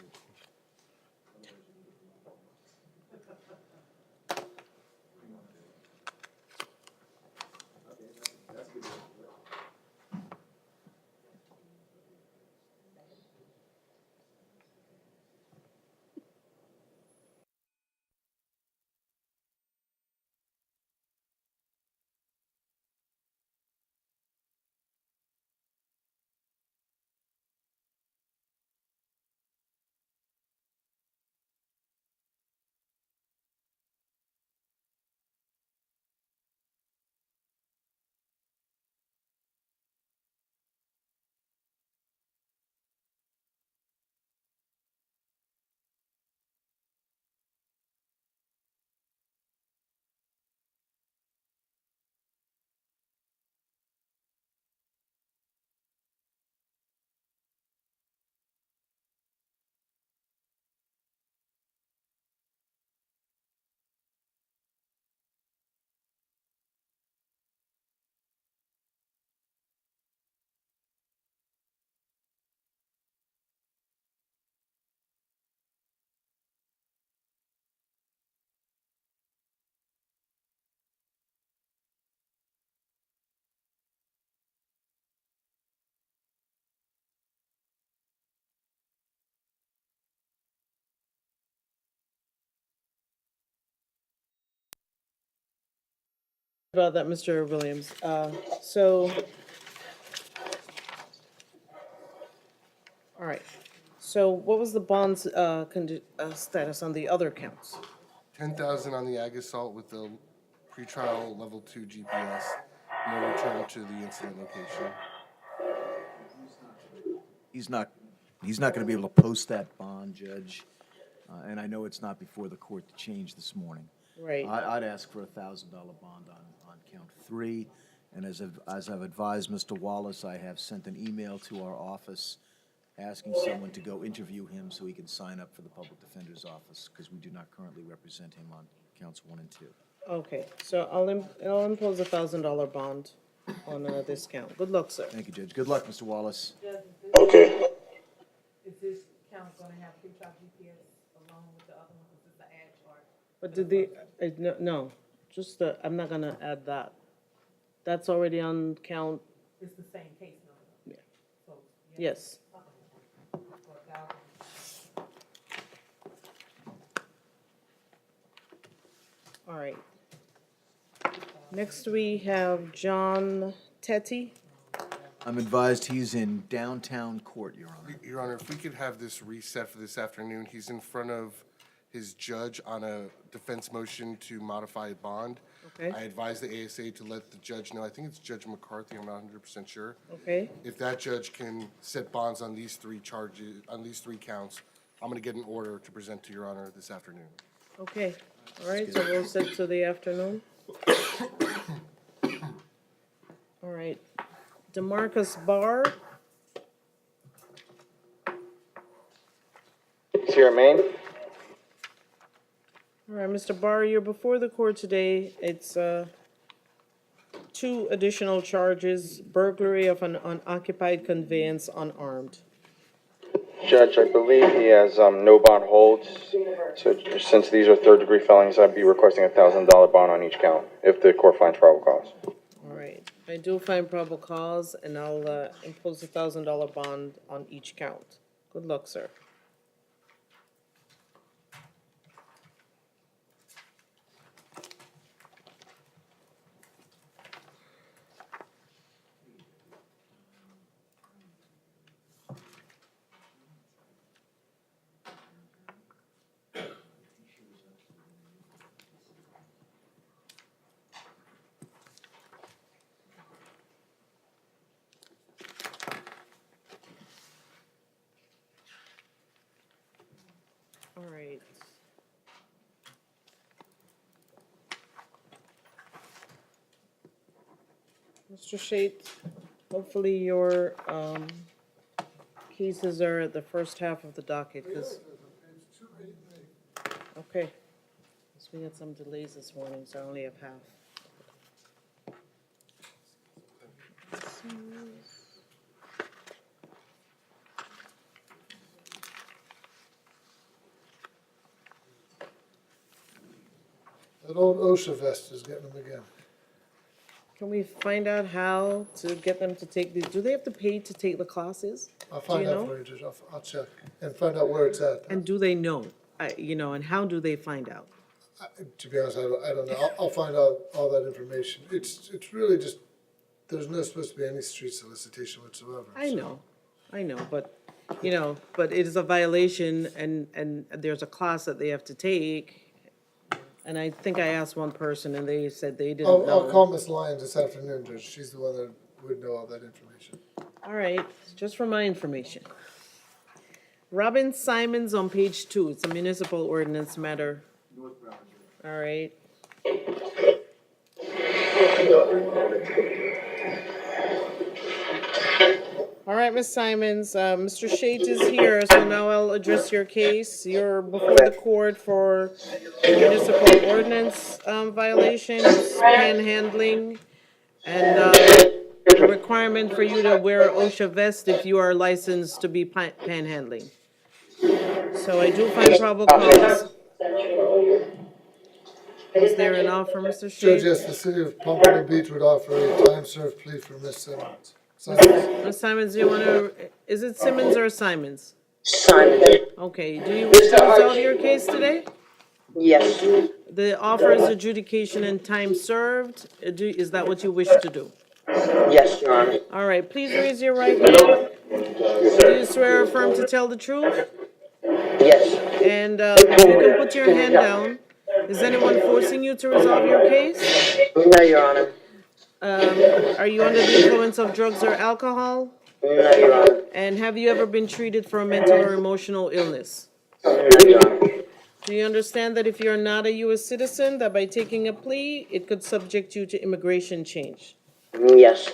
About that, Mr. Williams. All right. So what was the bond's status on the other counts? 10,000 on the ag assault with the pretrial level 2 GPS. No return to the incident location. he's not gonna be able to post that bond, Judge. And I know it's not before the court to change this morning. Right. I'd ask for $1,000 bond on count 3. And as I've advised Mr. Wallace, I have sent an email to our office asking someone to go interview him so he can sign up for the public defender's office, because we do not currently represent him on counts 1 and 2. Okay, so I'll impose $1,000 bond on this count. Good luck, sir. Thank you, Judge. Good luck, Mr. Wallace. Okay. Is this count gonna have pre-trial GPS along with the other one, because it's the ad chart? But did the, no, just I'm not gonna add that. That's already on count, It's the same case number. Yeah. So, yes. for 1,000. All right. Next, we have John Tetty. I'm advised he's in downtown court, Your Honor. Your Honor, if we could have this reset for this afternoon, he's in front of his judge on a defense motion to modify a bond. Okay. I advise the ASA to let the judge know, I think it's Judge McCarthy, I'm not 100% sure. Okay, If that judge can set bonds on these 3 charges, on these 3 counts, I'm gonna get an order to present to Your Honor this afternoon. okay. All right, so we'll set to the afternoon. All right. DeMarcus Barr. Is here, Maine? All right, Mr. Barr, you're before the court today. It's 2 additional charges: burglary of an unoccupied conveyance unarmed. Judge, I believe he has no bond holds. So since these are third-degree felonies, I'd be requesting $1,000 bond on each count if the court finds probable cause. All right, I do find probable cause, and I'll impose $1,000 bond on each count. Good luck, sir. All right. Mr. Shate, hopefully your cases are at the first half of the docket, because. Okay. Because we had some delays this morning, so I only have half. That old OSHA vest is getting them again. Can we find out how to get them to take these? Do they have to pay to take the classes? I'll Do find you out know? for you, Judge. I'll check and find out where it's at. And do they know? And how do they find out? To be honest, I don't know. I'll find out all that information. It's really just, there's not supposed to be any street solicitation whatsoever. I so. know, but it is a violation, and there's a class that they have to take. And I think I asked one person, and they said they didn't know. I'll call Miss Lyons this afternoon, Judge. She's the one that would know all that information. All right, just for my information. Robin Simons on page 2, it's a municipal ordinance matter. All right. All right, Ms. Simons, Mr. Shate is here, so now I'll address your case. You're before the court for municipal ordinance violations, panhandling, and the requirement for you to wear an OSHA vest if you are licensed to be panhandling. So I do find probable cause. Is there an offer, Mr. Shade? Judge, yes, the city of Pompano Beach would offer a time-served plea for Miss Simmons. Ms. Simons, do you want to, is it Simmons or Simons? Simon. Okay, do you wish to resolve your case today? Yes. The offer is adjudication and time served. Is that what you wish to do? Yes, Your Honor. All right, please raise your right hand. Do you swear or affirm to tell the truth? Yes. And you can put your hand down. Is anyone forcing you to resolve your case? No, Your Honor. Are you under the influence of drugs or alcohol? No, Your Honor. And have you ever been treated for a mental or emotional illness? No, Your Honor. Do you understand that if you're not a U.S. citizen, that by taking a plea, it could subject you to immigration change? Yes.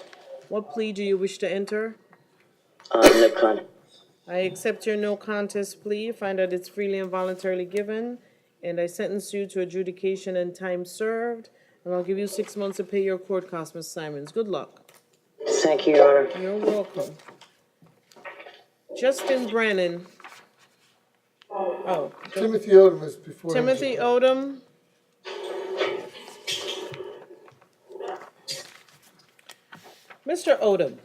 What plea do you wish to enter? No contest. I accept your no contest plea, find that it's freely and voluntarily given, and I sentence you to adjudication and time served, and I'll give you 6 months to pay your court costs, Ms. Simons. Good luck. Thank you, Your Honor. You're welcome. Justin Brennan. Oh. Timothy Odom is before him. Timothy Odom. Mr. Odom,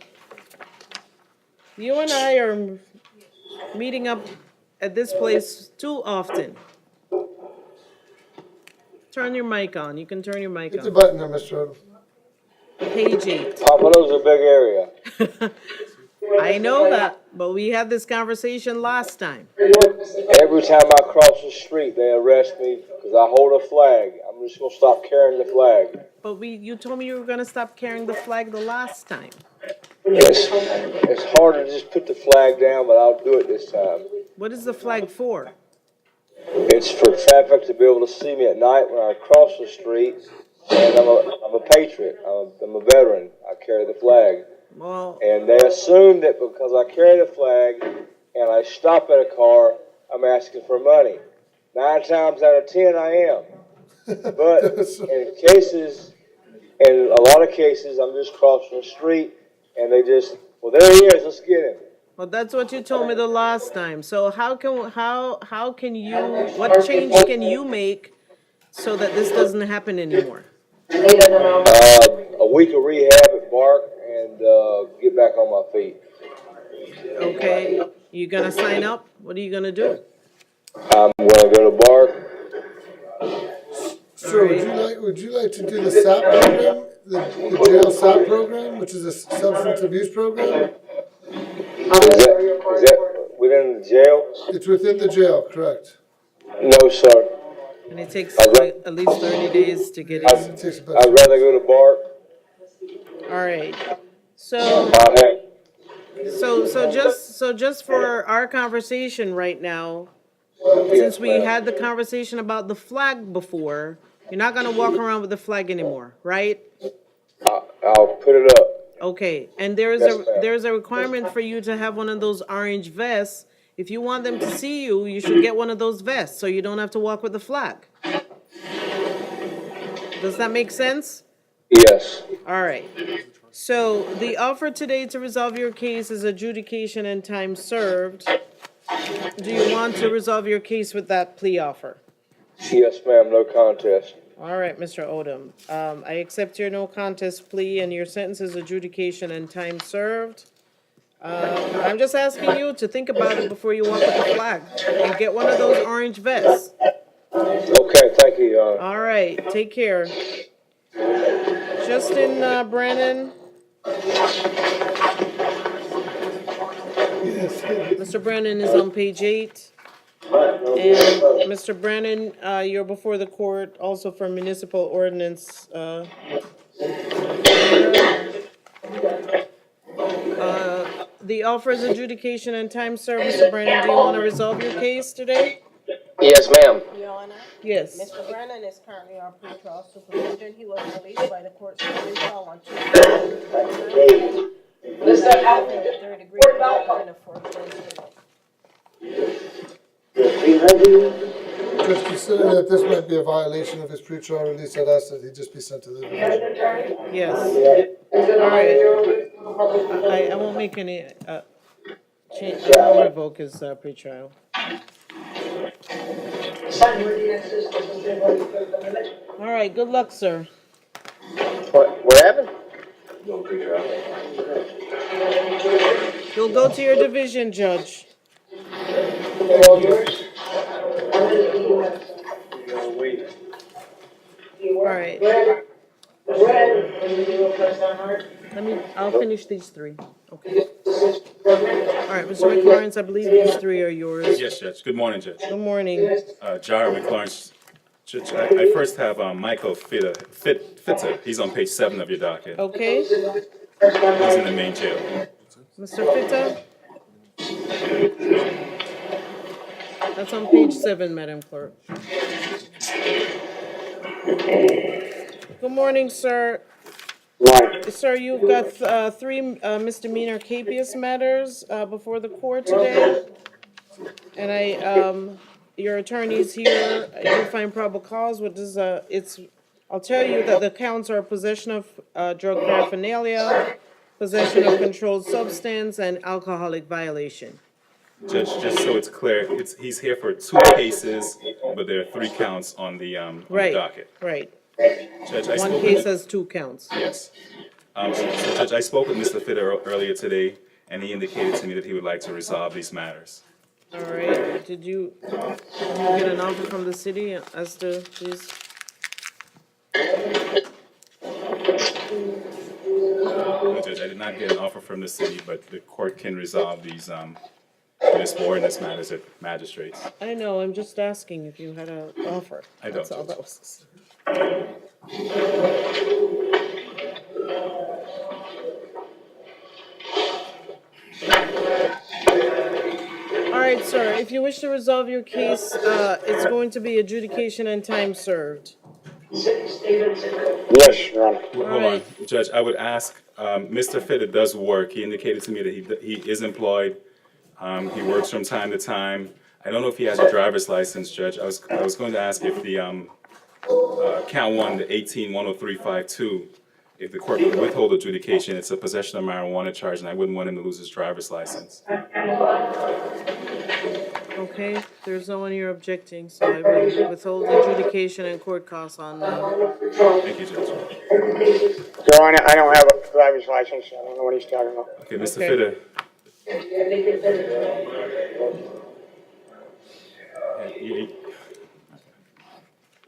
you and I are meeting up at this place too often. Turn your mic on. You can turn your mic Hit the on. button there, Mr. Odom. Page 8. Pompano's a big area. I know that, but we had this conversation last time. Every time I cross the street, they arrest me because I hold a flag. I'm just gonna stop carrying the flag. But you told me you were gonna stop carrying the flag the last time. It's hard to just put the flag down, but I'll do it this time. What is the flag for? It's for traffic to be able to see me at night when I cross the street. And I'm a patriot. I'm a veteran. I carry the flag. Well, And they assume that because I carry the flag and I stop at a car, I'm asking for money. 9 times out of 10, I am. But in a lot of cases, I'm just crossing the street and they just, well, there he is, let's get him. well, that's what you told me the last time. So how can you, what change can you make so that this doesn't happen anymore? A week of rehab at Bark and get back on my feet. Okay, you gonna sign up? What are you gonna do? I'm gonna go to Bark. Sir, would you like to do the SAP program, the jail SAP program, which is a substance abuse program? Is that within the jail? It's within the jail, correct? No, sir. And it takes at least 30 days to get in. I'd rather go to Bark. All right. So just for our conversation right now, since we had the conversation about the flag before, you're not gonna walk around with the flag anymore, right? I'll put it up. Okay. And there's a requirement for you to have one of those orange vests. If you want them to see you, you should get one of those vests so you don't have to walk with the flag. Does that make sense? Yes. All right. So the offer today to resolve your case is adjudication and time served. Do you want to resolve your case with that plea offer? Yes, ma'am, no contest. All right, Mr. Odom. I accept your no contest plea and your sentence is adjudication and time served. I'm just asking you to think about it before you walk with the flag and get one of those orange vests. Okay, thank you, Your Honor. All right, take care. Justin Brennan. Mr. Brennan is on page 8. And Mr. Brennan, you're before the court also for municipal ordinance. The offer is adjudication and time served. Mr. Brennan, do you want to resolve your case today? Yes, ma'am. Your Honor? Yes. Mr. Brennan is currently on pretrial supervision. He was released by the court for pretrial on Tuesday. This is having a third-degree murder and a fourth-degree. Just considering that this might be a violation of his pretrial release, I'd ask that he just be sent to the division. Yes. All right. I won't make any change. I won't revoke his pretrial. All right. Good luck, sir. What happened? You'll go to your division, Judge. All right. I'll finish these 3. Okay. All right, Mr. McLaurin, I believe these 3 are yours. Yes, Judge. Good morning, Judge. Good morning. Jara McLaurin. Judge, I first have Michael Fitter. He's on page 7 of your docket. Okay. He's in the main jail. Mr. Fitta? That's on page 7, Madam Clerk. Good morning, sir. Sir, you've got three misdemeanor capias matters before the court today. And your attorney's here. I do find probable cause. I'll tell you that the counts are possession of drug paraphernalia, possession of controlled substance, and alcoholic violation. Judge, just so it's clear, he's here for 2 cases, but there are 3 counts on the docket. Right. Judge, I One spoke case with, has 2 counts. yes. So Judge, I spoke with Mr. Fitter earlier today, and he indicated to me that he would like to resolve these matters. All right. Did you get an offer from the city as to these? No, Judge, I did not get an offer from the city, but the court can resolve these municipal ordinance matters at magistrates. I know. I'm just asking if you had an offer. I don't, That's all Judge. that was. All right, sir. If you wish to resolve your case, it's going to be adjudication and time served. Yes, Your Honor. Hold on, Judge, I would ask, Mr. Fitter does work. He indicated to me that he is employed. He works from time to time. I don't know if he has a driver's license, Judge. I was going to ask if the count 1, the 18-10352, if the court would withhold adjudication, it's a possession of marijuana charge, and I wouldn't want him to lose his driver's license. Okay, there's no one here objecting, so I will withhold adjudication and court costs on Thank you, Judge. Your Honor, I don't have a driver's license. I don't know what he's talking about. Okay, Mr. Okay. Fitter.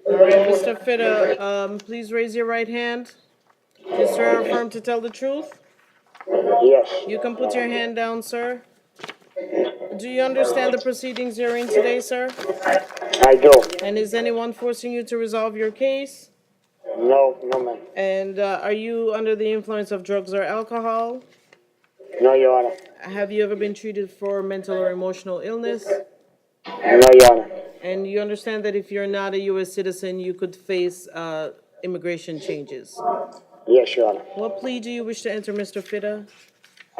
All right, Mr. Fitter, please raise your right hand. Do you swear or affirm to tell the truth? Yes. You can put your hand down, sir. Do you understand the proceedings you're in today, sir? I do. And is anyone forcing you to resolve your case? No, ma'am. And are you under the influence of drugs or alcohol? No, Your Honor. Have you ever been treated for mental or emotional illness? No, Your Honor. And you understand that if you're not a U.S. citizen, you could face immigration changes. Yes, Your Honor. What plea do you wish to enter, Mr. Fitter?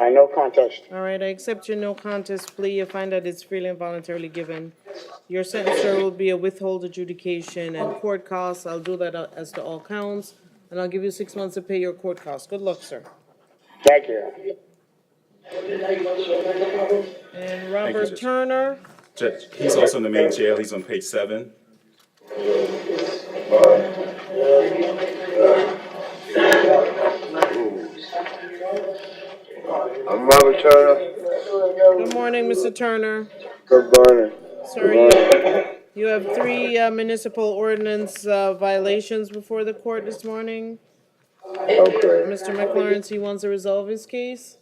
I no contest. All right, I accept your no contest plea. I find that it's freely and voluntarily given. Your sentence, sir, will be a withhold adjudication and court costs. I'll do that as to all counts, and I'll give you 6 months to pay your court costs. Good luck, sir. Thank you, Your Honor. And Robert Judge. Turner. Judge, he's also in the main jail. He's on page 7. I'm Robert Turner. Good morning, Mr. Turner. Good morning. Sir, you have 3 municipal ordinance violations before the court this morning. Okay. Mr. McLaurin, he wants to resolve his case?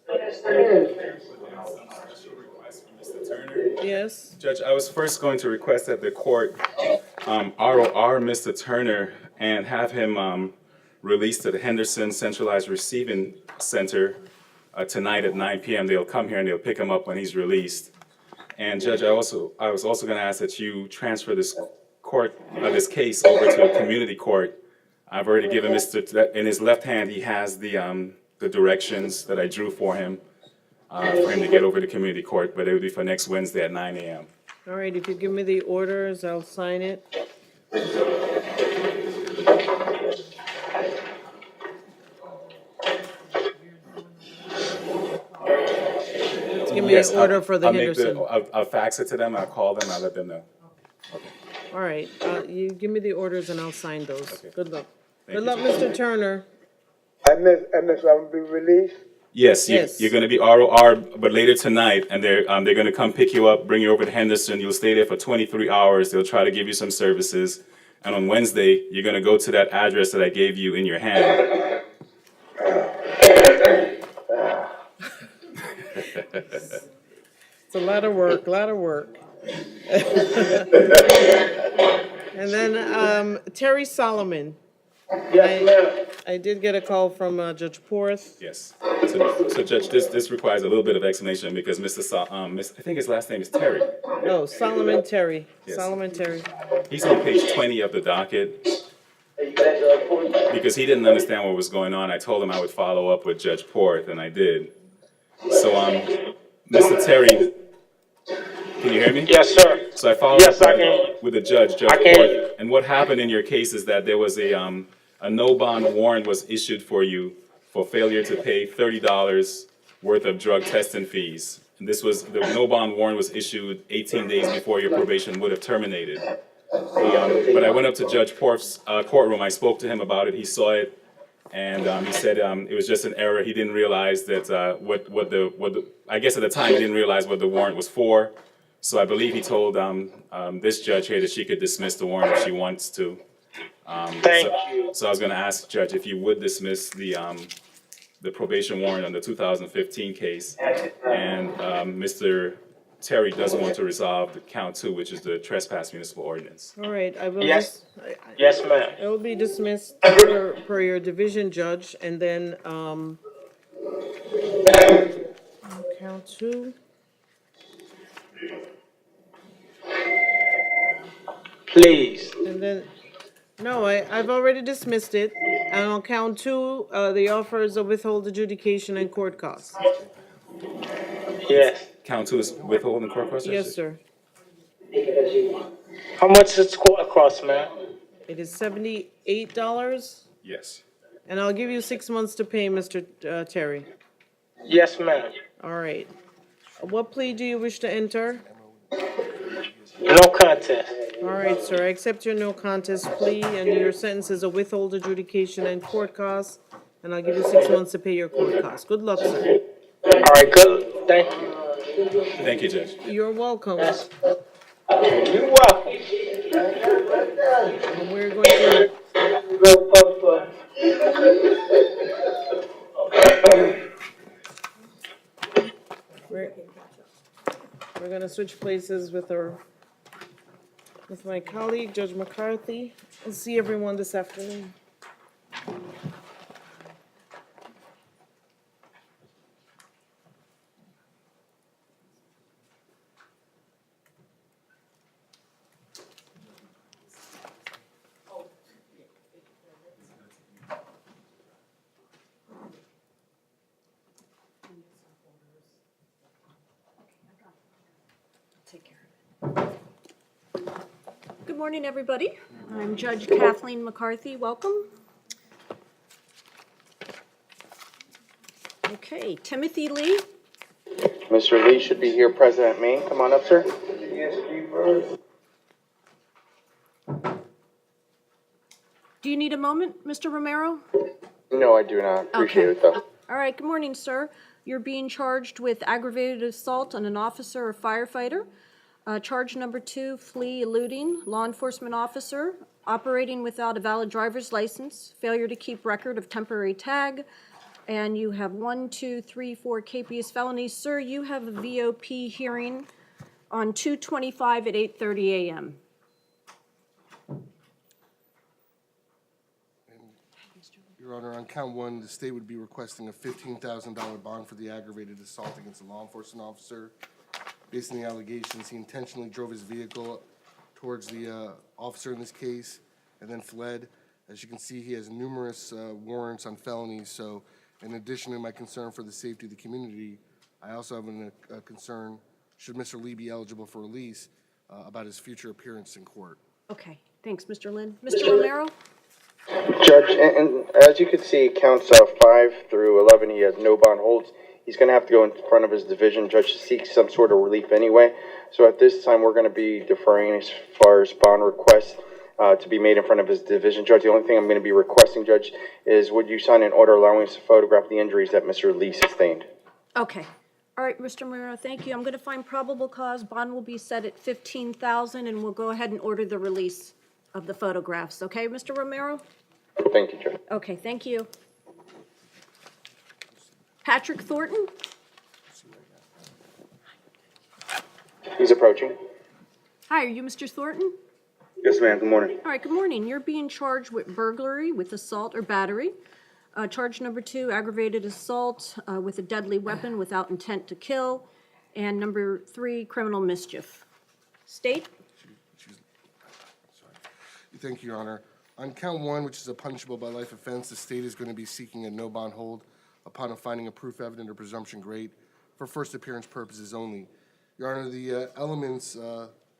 Yes? Judge, I was first going to request that the court ROR Mr. Turner and have him released to the Henderson Centralized Receiving Center tonight at 9 p.m. They'll come here and they'll pick him up when he's released. And Judge, I was also going to ask that you transfer this case over to a community court. I've already given in his left hand, he has the directions that I drew for him to get over to community court, but it would be for next Wednesday at 9 a.m. All right, if you give me the orders, I'll sign it. Give me an order for the Henderson. I'll fax it to them, I'll call them, I'll let them know. All right, you give me the orders and I'll sign those. Okay. Good luck. Thank Good you, luck, Judge. Mr. Turner. I will be released. Yes, Yes. you're going to be ROR, but later tonight, and they're going to come pick you up, bring you over to Henderson. You'll stay there for 23 hours. They'll try to give you some services. And on Wednesday, you're going to go to that address that I gave you in your hand. It's a lot of work, And then Terry Solomon. Yes, ma'am. I did get a call from Judge Porth. Yes. So Judge, this requires a little bit of explanation because I think his last name is Terry. Oh, Solomon Terry. Yes. Solomon Terry. He's on page 20 of the docket. Because he didn't understand what was going on, I told him I would follow up with Judge Porth, and I did. So, Mr. Terry, can you hear me? Yes, sir. So I followed Yes, up I can. with the Judge I can. Porth, and what happened in your case is that there was a no bond warrant was issued for you for failure to pay $30 worth of drug testing fees. And the no bond warrant was issued 18 days before your probation would have terminated. But I went up to Judge Porth's courtroom. I spoke to him about it. He saw it, and he said it was just an error. He didn't realize that I guess at the time he didn't realize what the warrant was for. So I believe he told this judge here that she could dismiss the warrant if she wants to. Thank you. So I was going to ask Judge if you would dismiss the probation warrant on the 2015 case, and Mr. Terry doesn't want to resolve the count 2, which is the trespass municipal ordinance. All right, I will. Yes. Yes, ma'am. It will be dismissed per your division judge, and then, count 2. Please. And then, no, I've already dismissed it. And on count 2, the offers of withhold adjudication and court costs. Yes. Count 2 is withholding court costs? Yes, sir. How much does it cost, ma'am? It is $78, Yes. and I'll give you 6 months to pay, Mr. Terry. Yes, ma'am. All right. What plea do you wish to enter? No contest. All right, sir, I accept your no contest plea, and your sentence is a withhold adjudication and court costs, and I'll give you 6 months to pay your court costs. Good luck, sir. All right, good. Thank you. Thank you, Judge. You're welcome. You're welcome. And we're going to, we're going to switch places with my colleague, Judge McCarthy. I'll see everyone this afternoon. Good morning, everybody. I'm Judge Kathleen McCarthy. Welcome. Okay, Timothy Lee. Mr. Lee should be here, President Maine. Come on up, sir. Do you need a moment, Mr. Romero? No, I do not. Appreciate it, though. All right, good morning, sir. You're being charged with aggravated assault on an officer or firefighter. Charge number 2, flee, eluding, law enforcement officer, operating without a valid driver's license, failure to keep record of temporary tag, and you have 1, 2, 3, 4 capious felonies. Sir, you have a VOP hearing on 2/25 at 8:30 a.m. Your Honor, on count 1, the state would be requesting a $15,000 bond for the aggravated assault against a law enforcement officer. Based on the allegations, he intentionally drove his vehicle towards the officer in this case and then fled. As you can see, he has numerous warrants on felonies. So in addition to my concern for the safety of the community, I also have a concern, should Mr. Lee be eligible for release, about his future appearance in court. Okay, thanks, Mr. Lynn. Mr. Romero? Judge, and as you can see, counts 5 through 11, he has no bond holds. He's going to have to go in front of his division judge to seek some sort of relief anyway. So at this time, we're going to be deferring as far as bond requests to be made in front of his division judge. The only thing I'm going to be requesting, Judge, is would you sign an order allowing us to photograph the injuries that Mr. Lee sustained? Okay. All right, Mr. Romero, thank you. I'm going to find probable cause. Bond will be set at $15,000, and we'll go ahead and order the release of the photographs. Okay, Mr. Romero? Thank you, Judge. Okay, thank you. Patrick Thornton? He's approaching. Hi, are you Mr. Thornton? Yes, ma'am. Good morning. All right, good morning. You're being charged with burglary, with assault or battery. Charge number 2, aggravated assault with a deadly weapon without intent to kill. And number 3, criminal mischief. State? Thank you, Your Honor. On count 1, which is a punishable by life offense, the state is going to be seeking a no bond hold upon a finding of proof evident or presumption great for first appearance purposes only. Your Honor, the elements,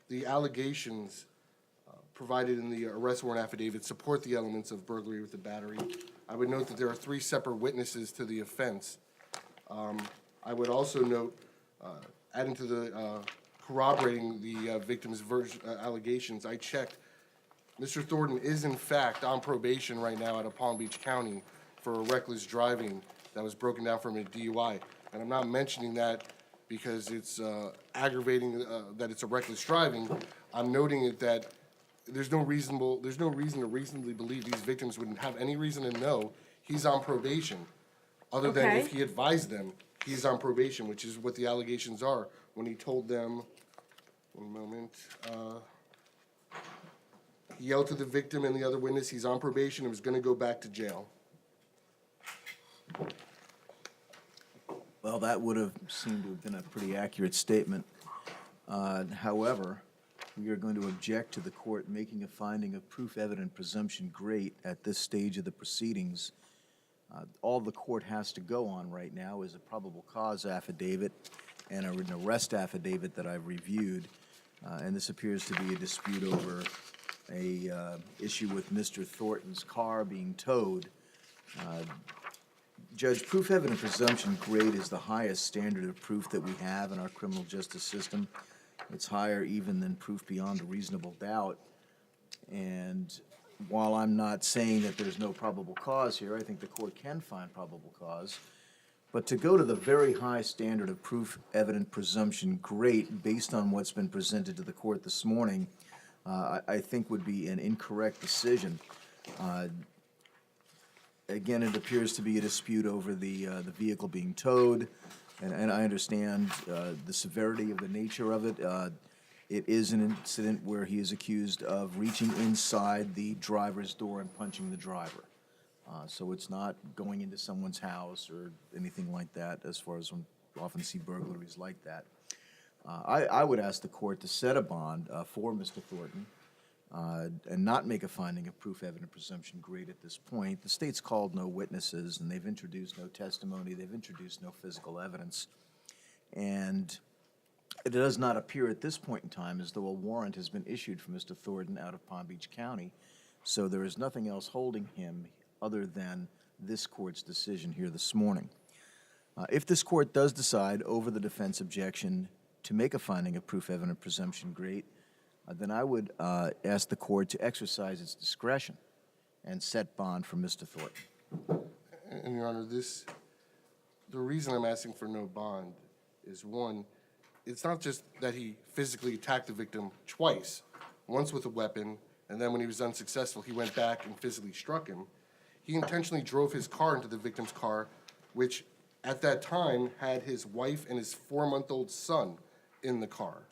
the allegations provided in the arrest warrant affidavit support the elements of burglary with a battery. I would note that there are 3 separate witnesses to the offense. I would also note, adding to the corroborating the victim's allegations, I checked. Mr. Thornton is in fact on probation right now out of Palm Beach County for a reckless driving that was broken down from a DUI. And I'm not mentioning that because it's aggravating that it's a reckless driving. I'm noting it that there's no reason to reasonably believe these victims wouldn't have any reason to know he's on probation, other than if he advised them he's on probation, which is what the allegations are when he told them. One moment. He yelled to the victim and the other witness he's on probation and was going to go back to jail. Well, that would have seemed to have been a pretty accurate statement. However, we are going to object to the court making a finding of proof evident presumption great at this stage of the proceedings. All the court has to go on right now is a probable cause affidavit and an arrest affidavit that I've reviewed. And this appears to be a dispute over a issue with Mr. Thornton's car being towed. Judge, proof evident presumption great is the highest standard of proof that we have in our criminal justice system. It's higher even than proof beyond a reasonable doubt. And while I'm not saying that there's no probable cause here, I think the court can find probable cause. But to go to the very high standard of proof evident presumption great based on what's been presented to the court this morning, I think would be an incorrect decision. Again, it appears to be a dispute over the vehicle being towed, and I understand the severity of the nature of it. It is an incident where he is accused of reaching inside the driver's door and punching the driver. So it's not going into someone's house or anything like that, as far as we often see burglaries like that. I would ask the court to set a bond for Mr. Thornton and not make a finding of proof evident presumption great at this point. The state's called no witnesses, and they've introduced no testimony. They've introduced no physical evidence. And it does not appear at this point in time as though a warrant has been issued for Mr. Thornton out of Palm Beach County. So there is nothing else holding him other than this court's decision here this morning. If this court does decide over the defense objection to make a finding of proof evident presumption great, then I would ask the court to exercise its discretion and set bond for Mr. Thornton. And Your Honor, the reason I'm asking for no bond is, one, it's not just that he physically attacked the victim twice, once with a weapon, and then when he was unsuccessful, he went back and physically struck him. He intentionally drove his car into the victim's car, which at that time had his wife and his 4-month-old son in the car,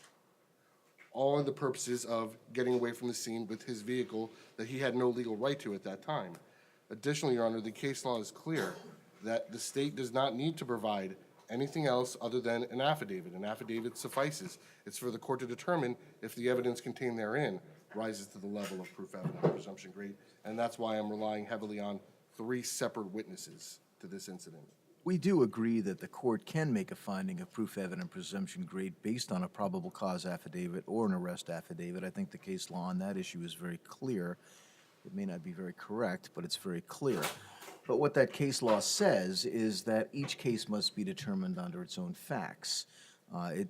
all in the purposes of getting away from the scene with his vehicle that he had no legal right to at that time. Additionally, Your Honor, the case law is clear that the state does not need to provide anything else other than an affidavit. An affidavit suffices. It's for the court to determine if the evidence contained therein rises to the level of proof evident presumption great, and that's why I'm relying heavily on 3 separate witnesses to this incident. We do agree that the court can make a finding of proof evident presumption great based on a probable cause affidavit or an arrest affidavit. I think the case law on that issue is very clear. It may not be very correct, but it's very clear. But what that case law says is that each case must be determined under its own facts.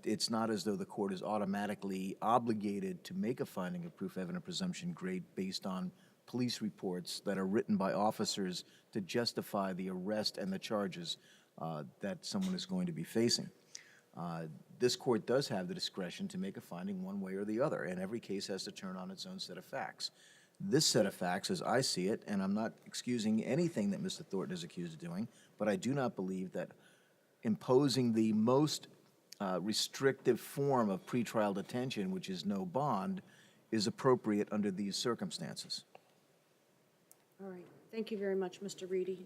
It's not as though the court is automatically obligated to make a finding of proof evident presumption great based on police reports that are written by officers to justify the arrest and the charges that someone is going to be facing. This court does have the discretion to make a finding one way or the other, and every case has to turn on its own set of facts. This set of facts, as I see it, and I'm not excusing anything that Mr. Thornton is accused of doing, but I do not believe that imposing the most restrictive form of pretrial detention, which is no bond, is appropriate under these circumstances. All right. Thank you very much, Mr. Reedy.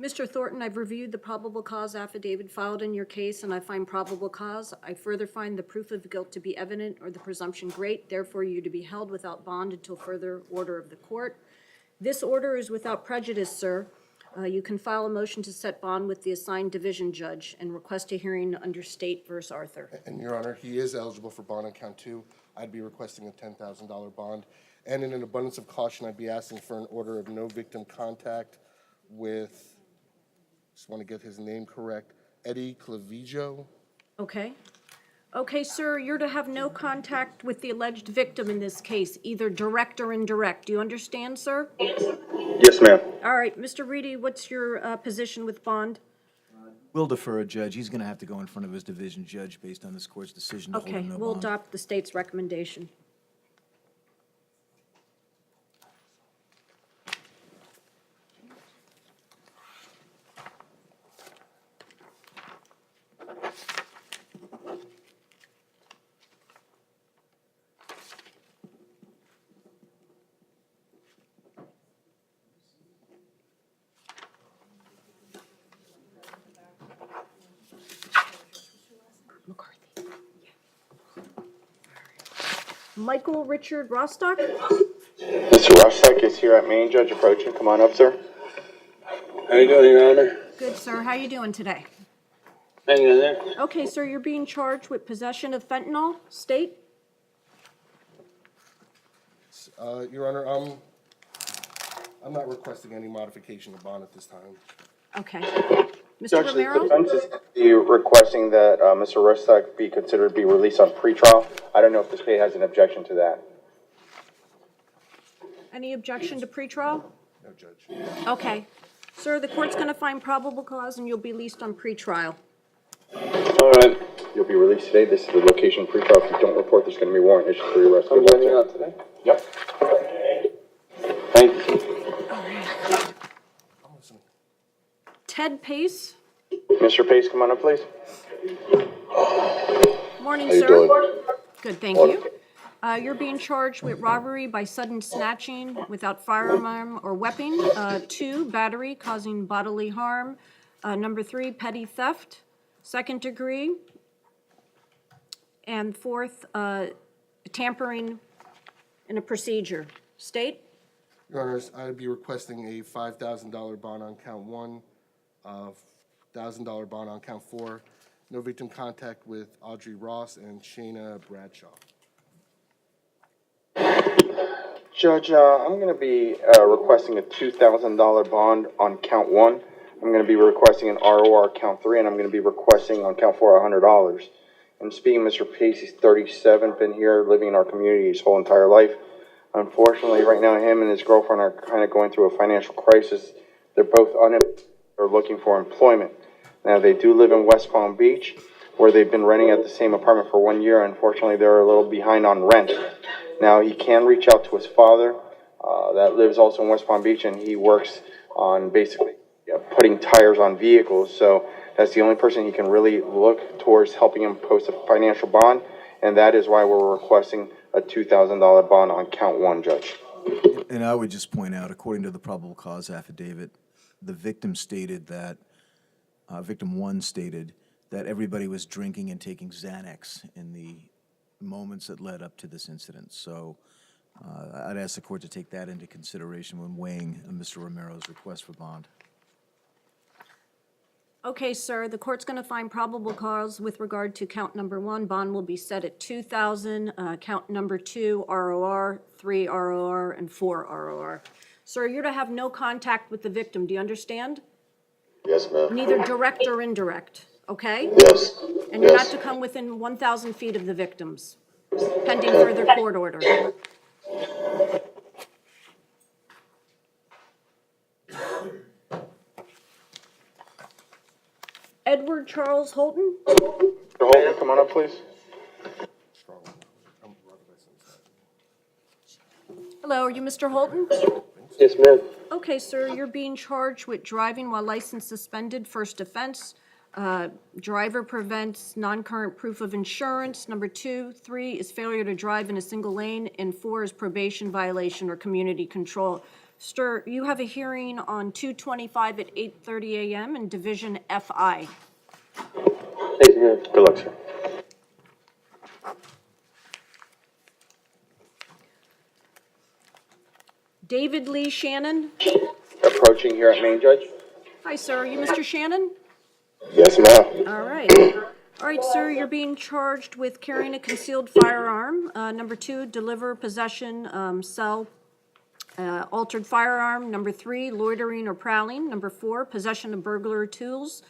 Mr. Thornton, I've reviewed the probable cause affidavit filed in your case, and I find probable cause. I further find the proof of guilt to be evident or the presumption great, therefore you to be held without bond until further order of the court. This order is without prejudice, sir. You can file a motion to set bond with the assigned division judge and request a hearing under State versus Arthur. And Your Honor, he is eligible for bond on count 2. I'd be requesting a $10,000 bond. And in an abundance of caution, I'd be asking for an order of no victim contact with, just want to get his name correct, Eddie Clavijo. Okay. Okay, sir, you're to have no contact with the alleged victim in this case, either direct or indirect. Do you understand, sir? Yes, ma'am. All right, Mr. Reedy, what's your position with bond? We'll defer a judge. He's going to have to go in front of his division judge based on this court's decision to hold Okay, him no we'll bond. adopt the state's recommendation. Michael Richard Rostock? Mr. Rostock is here at Main, Judge approaching. Come on up, sir. How you doing, Your Honor? Good, sir. How you doing today? Hanging in there. Okay, sir, you're being charged with possession of fentanyl, state? Your Honor, I'm not requesting any modification of bond at this time. Okay. Mr. Judge, the Romero? defense is requesting that Mr. Rostock be considered to be released on pretrial. I don't know if the state has an objection to that. Any objection to pretrial? No, Judge. Okay. Sir, the court's going to find probable cause and you'll be released on pretrial. All right. You'll be released today. This is the location pretrial. If you don't report, there's going to be warrant issued for your arrest. I'm getting out today. Yep. Thank you. Ted Pace? Mr. Pace, come on up, please. Morning, How you sir. doing? Good, thank you. You're being charged with robbery by sudden snatching without firearm or weapon. 2, battery causing bodily harm. Number 3, petty theft, 2nd degree. And 4th, tampering in a procedure. State? Your Honors, I'd be requesting a $5,000 bond on count 1, $1,000 bond on count 4, no victim contact with Audrey Ross and Shayna Bradshaw. Judge, I'm going to be requesting a $2,000 bond on count 1. I'm going to be requesting an ROR count 3, and I'm going to be requesting on count 4 $100. And speaking of Mr. Pace, he's 37, been here living in our community his whole entire life. Unfortunately, right now, him and his girlfriend are kind of going through a financial crisis. They're both unemployed or looking for employment. Now, they do live in West Palm Beach, where they've been renting at the same apartment for 1 year. Unfortunately, they're a little behind on rent. Now, he can reach out to his father that lives also in West Palm Beach, and he works on basically putting tires on vehicles. So that's the only person he can really look towards helping him post a financial bond, and that is why we're requesting a $2,000 bond on count 1, Judge. And I would just point out, according to the probable cause affidavit, the victim stated that, victim 1 stated that everybody was drinking and taking Xanax in the moments that led up to this incident. So I'd ask the court to take that into consideration when weighing Mr. Romero's request for bond. Okay, sir, the court's going to find probable cause with regard to count number 1. Bond will be set at $2,000. Count number 2, ROR, 3 ROR, and 4 ROR. Sir, you're to have no contact with the victim. Do you understand? Yes, ma'am. Neither direct or indirect, okay? Yes. And you're not to come within 1,000 feet of the victims, pending further court order. Edward Charles Holton? Mr. Holton, come on up, please. Hello, are you Mr. Holton? Yes, ma'am. Okay, sir, you're being charged with driving while license suspended, first offense. Driver prevents non-current proof of insurance. Number 2, 3 is failure to drive in a single lane, and 4 is probation violation or community control. Sir, you have a hearing on 2/25 at 8:30 a.m. in Division FI. Thank you, ma'am. Good luck, sir. David Lee Shannon. Approaching here at Main Judge. Hi, sir. Are you Mr. Shannon? Yes, ma'am. All right. All right, sir, you're being charged with carrying a concealed firearm. Number 2, deliver, possession, sell, altered firearm. Number 3, loitering or prowling. Number 4, possession of burglary tools.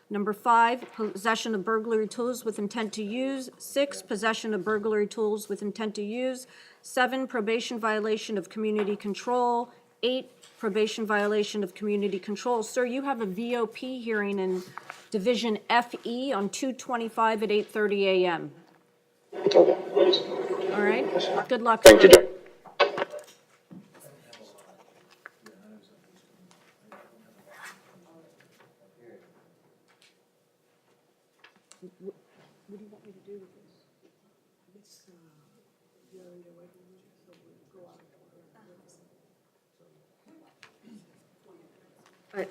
Number 5, possession of burglary tools with intent to use. 6, possession of burglary tools with intent to use. 7, probation violation of community control. 8, probation violation of community control. Sir, you have a VOP hearing in Division FE on 2/25 at 8:30 a.m. Okay. All right? Good luck. Thank you, Judge. What do you want me to do with this?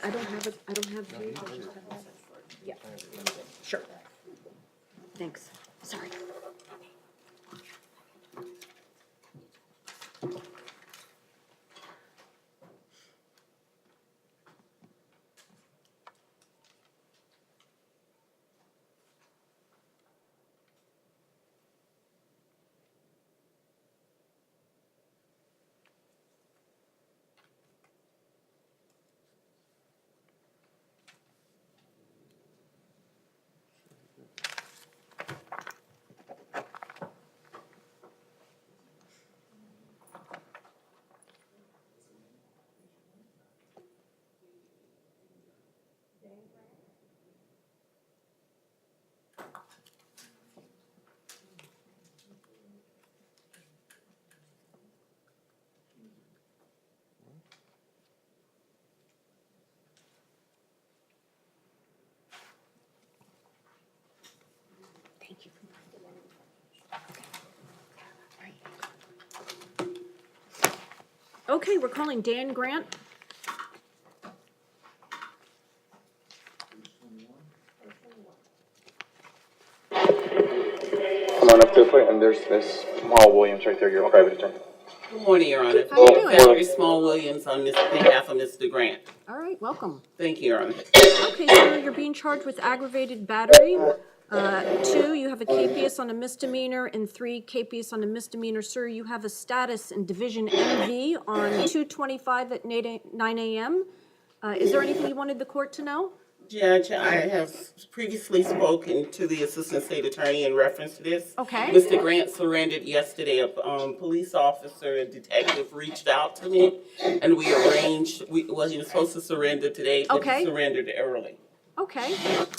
I don't have it, I don't have the page, I just have that. Yeah, sure. Thanks, sorry. Thank you. Okay, we're calling Dan Grant. Come on up to the plate, and there's Miss Small Williams right there, your private attorney. Good morning, Your Honor. How you doing? Valerie Small Williams on behalf of Mr. Grant. All right, welcome. Thank you, Your Honor. Okay, sir, you're being charged with aggravated battery. 2, you have a capias on a misdemeanor, and 3, capias on a misdemeanor. Sir, you have a status in Division MV on 2/25 at 9 a.m. Is there anything you wanted the court to know? Judge, I have previously spoken to the Assistant State Attorney in reference to this. Okay. Mr. Grant surrendered yesterday. A police officer, a detective reached out to me, and we arranged, he was supposed to surrender today, but Okay. he surrendered early. Okay.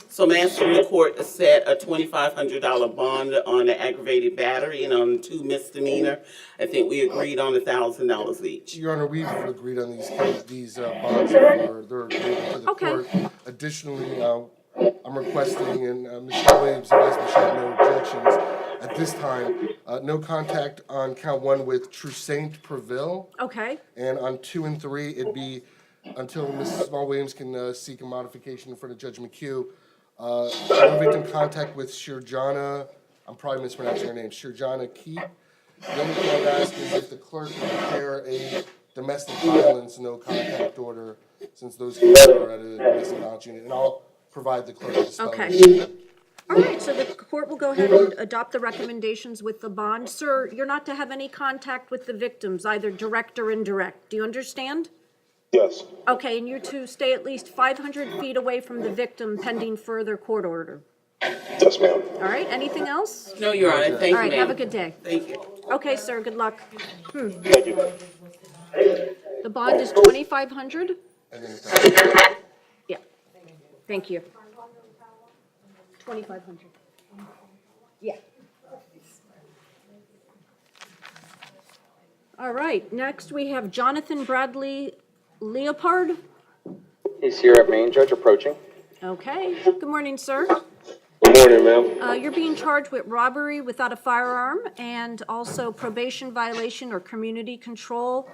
So I'm asking the court to set a $2,500 bond on the aggravated battery and on 2 misdemeanor. I think we agreed on $1,000 each. Your Honor, we've agreed on these bonds for their agreement to the Okay. court. Additionally, I'm requesting, and Michelle Williams advised me she had no objections. At this time, no contact on count 1 with Trusaint Preville. Okay. And on 2 and 3, it'd be until Mrs. Small Williams can seek a modification in front of Judge McHugh. No victim contact with Shirjana, I'm probably mispronouncing her name, Shirjana Key. The only thing I would ask is if the clerk can prepare a domestic violence no contact order, since those cases are at a domestic violence unit, and I'll provide the clerk with the spelling. Okay. All right, so the court will go ahead and adopt the recommendations with the bond. Sir, you're not to have any contact with the victims, either direct or indirect. Do you understand? Yes. Okay, and you're to stay at least 500 feet away from the victim pending further court order. Yes, ma'am. All right, anything else? No, Your Honor. Thank you, All right, ma'am. have a good day. Thank you. Okay, sir, good luck. Thank you. The bond is 2,500? Yeah, thank you. 2,500. Yeah. All right, next we have Jonathan Bradley Leopard. He's here at Main Judge, approaching. Okay, good morning, sir. Good morning, ma'am. You're being charged with robbery without a firearm and also probation violation or community control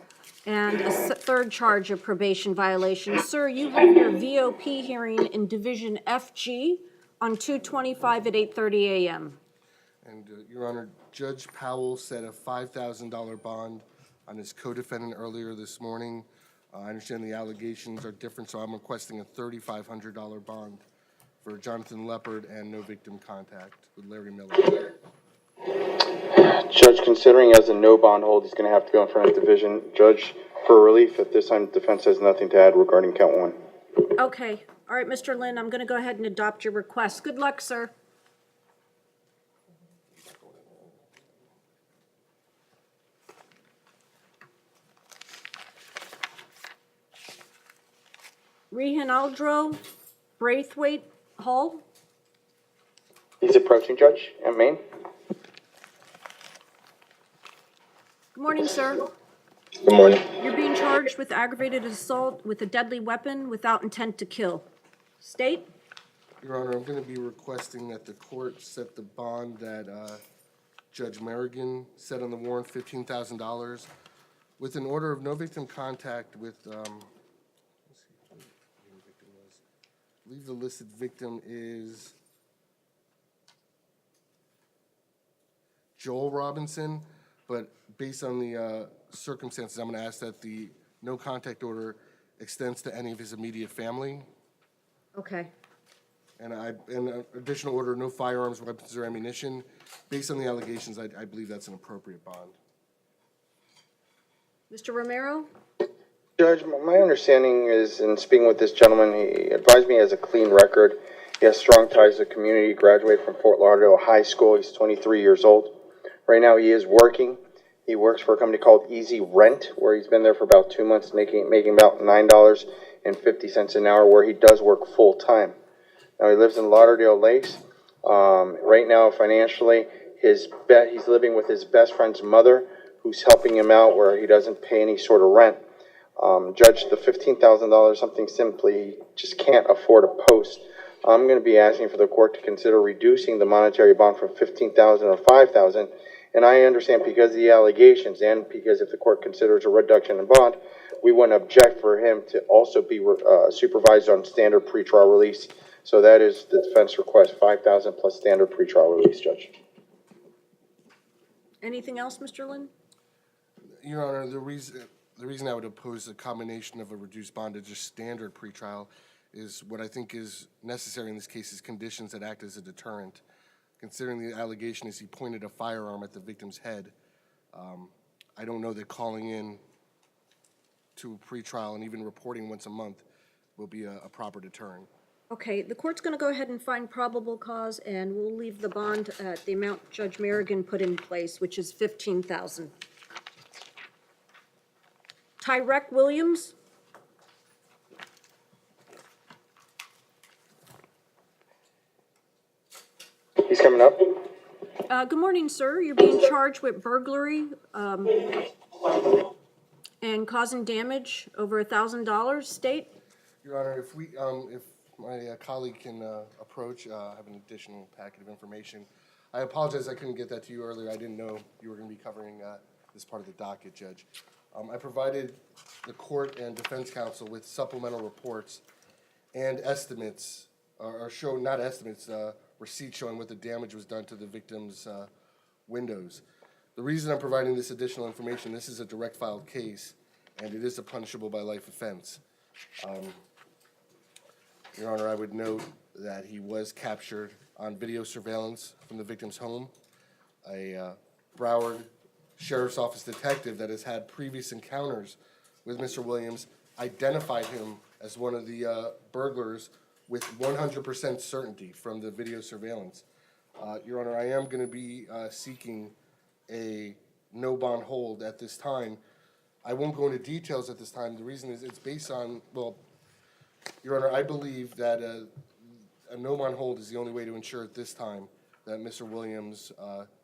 and a third charge of probation violation. Sir, you have your VOP hearing in Division FG on 2/25 at 8:30 a.m. And, Your Honor, Judge Powell set a $5,000 bond on his co-defendant earlier this morning. I understand the allegations are different, so I'm requesting a $3,500 bond for Jonathan Leopard and no victim contact with Larry Miller. Judge, considering as a no bond hold, he's going to have to go in front of division judge for relief. At this time, defense has nothing to add regarding count one. Okay. All right, Mr. Lynn, I'm going to go ahead and adopt your request. Good luck, sir. Rehan Braithwaite Hall. He's approaching, Judge, at Maine. Good morning, sir. Good morning. You're being charged with aggravated assault with a deadly weapon without intent to kill. State? Your Honor, I'm going to be requesting that the court set the bond that Judge Merrigan set on the warrant, $15,000, with an order of no victim contact with, let's see who the victim was. I believe the listed victim is Joel Robinson, but based on the circumstances, I'm going to ask that the no contact order extends to any of his immediate family. Okay. And an additional order, no firearms, weapons, or ammunition. Based on the allegations, I believe that's an appropriate bond. Mr. Romero? Judge, my understanding is, in speaking with this gentleman, he advised me he has a clean record. He has strong ties to the community, graduated from Fort Lauderdale High School. He's 23 years old. Right now, he is working. He works for a company called Easy Rent, where he's been there for about 2 months, making about $9.50 an hour, where he does work full time. Now, he lives in Lauderdale Lakes. Right now, financially, he's living with his best friend's mother, who's helping him out where he doesn't pay any sort of rent. Judge, the $15,000, something simply he just can't afford to post. I'm going to be asking for the court to consider reducing the monetary bond from $15,000 to $5,000. And I understand because of the allegations and because if the court considers a reduction in bond, we wouldn't object for him to also be supervised on standard pretrial release. So that is the defense request, $5,000 plus standard pretrial release, Judge. Anything else, Mr. Lynn? Your Honor, the reason I would oppose a combination of a reduced bond to just standard pretrial is what I think is necessary in this case is conditions that act as a deterrent. Considering the allegation is he pointed a firearm at the victim's head, I don't know that calling in to a pretrial and even reporting once a month will be a proper deterrent. Okay, the court's going to go ahead and find probable cause, and we'll leave the bond at the amount Judge Merrigan put in place, which is $15,000. Tyrek Williams? He's coming up. Good morning, sir. You're being charged with burglary and causing damage over $1,000. State? Your Honor, if my colleague can approach, I have an additional packet of information. I apologize I couldn't get that to you earlier. I didn't know you were going to be covering this part of the docket, Judge. I provided the court and defense counsel with supplemental reports and estimates, or show, not estimates, receipts showing what the damage was done to the victim's windows. The reason I'm providing this additional information, this is a direct filed case, and it is a punishable by life offense. Your Honor, I would note that he was captured on video surveillance from the victim's home. A Broward Sheriff's Office detective that has had previous encounters with Mr. Williams identified him as one of the burglars with 100% certainty from the video surveillance. Your Honor, I am going to be seeking a no bond hold at this time. I won't go into details at this time. The reason is it's based on, well, Your Honor, I believe that a no bond hold is the only way to ensure at this time that Mr. Williams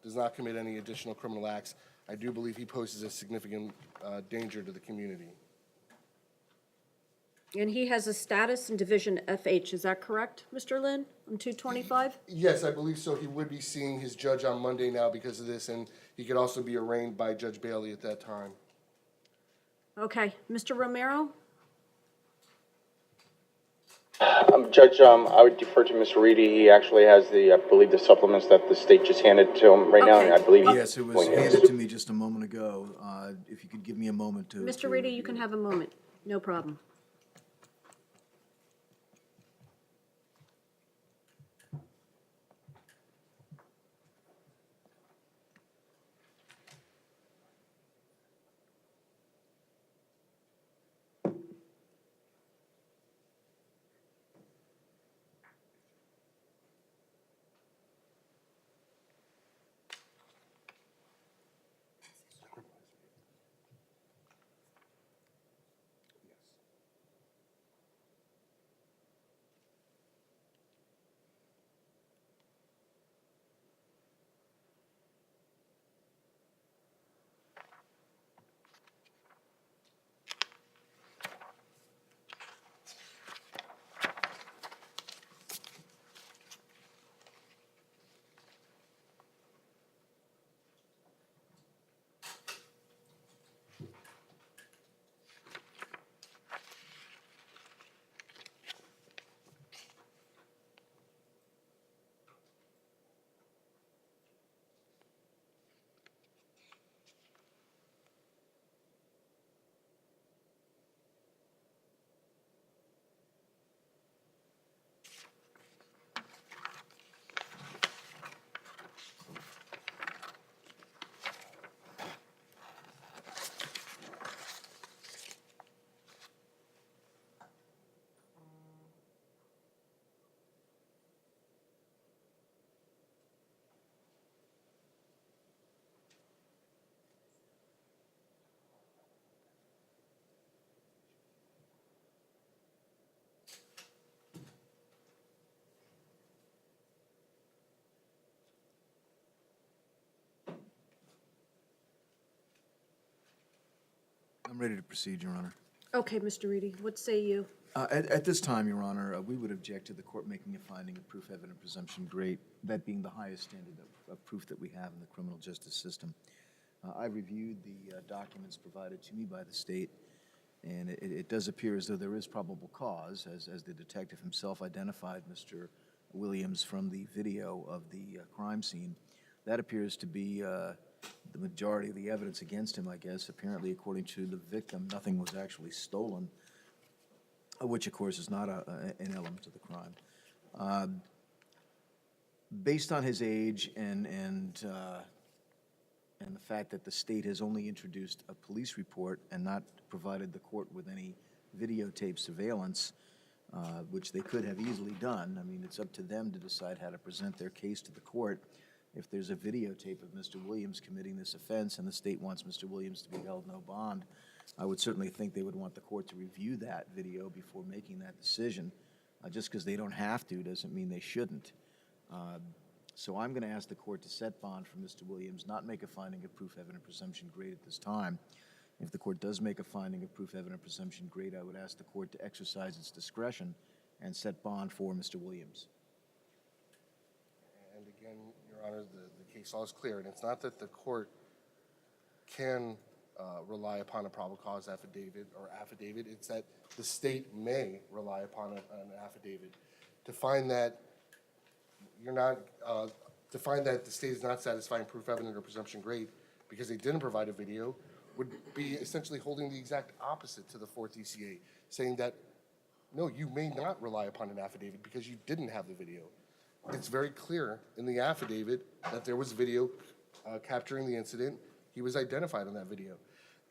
does not commit any additional criminal acts. I do believe he poses a significant danger to the community. And he has a status in Division FH, is that correct, Mr. Lynn, on 225? Yes, I believe so. He would be seeing his judge on Monday now because of this, and he could also be arraigned by Judge Bailey at that time. Okay, Mr. Romero? Judge, I would defer to Mr. Reedy. He actually has I believe, the supplements that the state just handed to him right now, and I believe. Yes, it was handed to me just a moment ago. If you could give me a moment to. Mr. Reedy, you can have a moment, no problem. I'm ready to proceed, Your Honor. Okay, Mr. Reedy, what say you? At this time, Your Honor, we would object to the court making a finding of proof, evident, presumption great, that being the highest standard of proof that we have in the criminal justice system. I reviewed the documents provided to me by the state, and it does appear as though there is probable cause, as the detective himself identified Mr. Williams from the video of the crime scene. That appears to be the majority of the evidence against him, I guess. Apparently, according to the victim, nothing was actually stolen, which, of course, is not an element of the crime. Based on his age and the fact that the state has only introduced a police report and not provided the court with any videotape surveillance, which they could have easily done. I mean, it's up to them to decide how to present their case to the court. If there's a videotape of Mr. Williams committing this offense and the state wants Mr. Williams to be held no bond, I would certainly think they would want the court to review that video before making that decision. Just because they don't have to doesn't mean they shouldn't. So I'm going to ask the court to set bond for Mr. Williams, not make a finding of proof, evident, presumption great at this time. If the court does make a finding of proof, evident, presumption great, I would ask the court to exercise its discretion and set bond for Mr. Williams. And again, Your Honor, the case law is clear, and it's not that the court can rely upon a probable cause affidavit, it's that the state may rely upon an affidavit. To find that the state is not satisfying proof, evident, or presumption great because they didn't provide a video would be essentially holding the exact opposite to the 4th ECA, saying that, no, you may not rely upon an affidavit because you didn't have the video. It's very clear in the affidavit that there was video capturing the incident. He was identified on that video.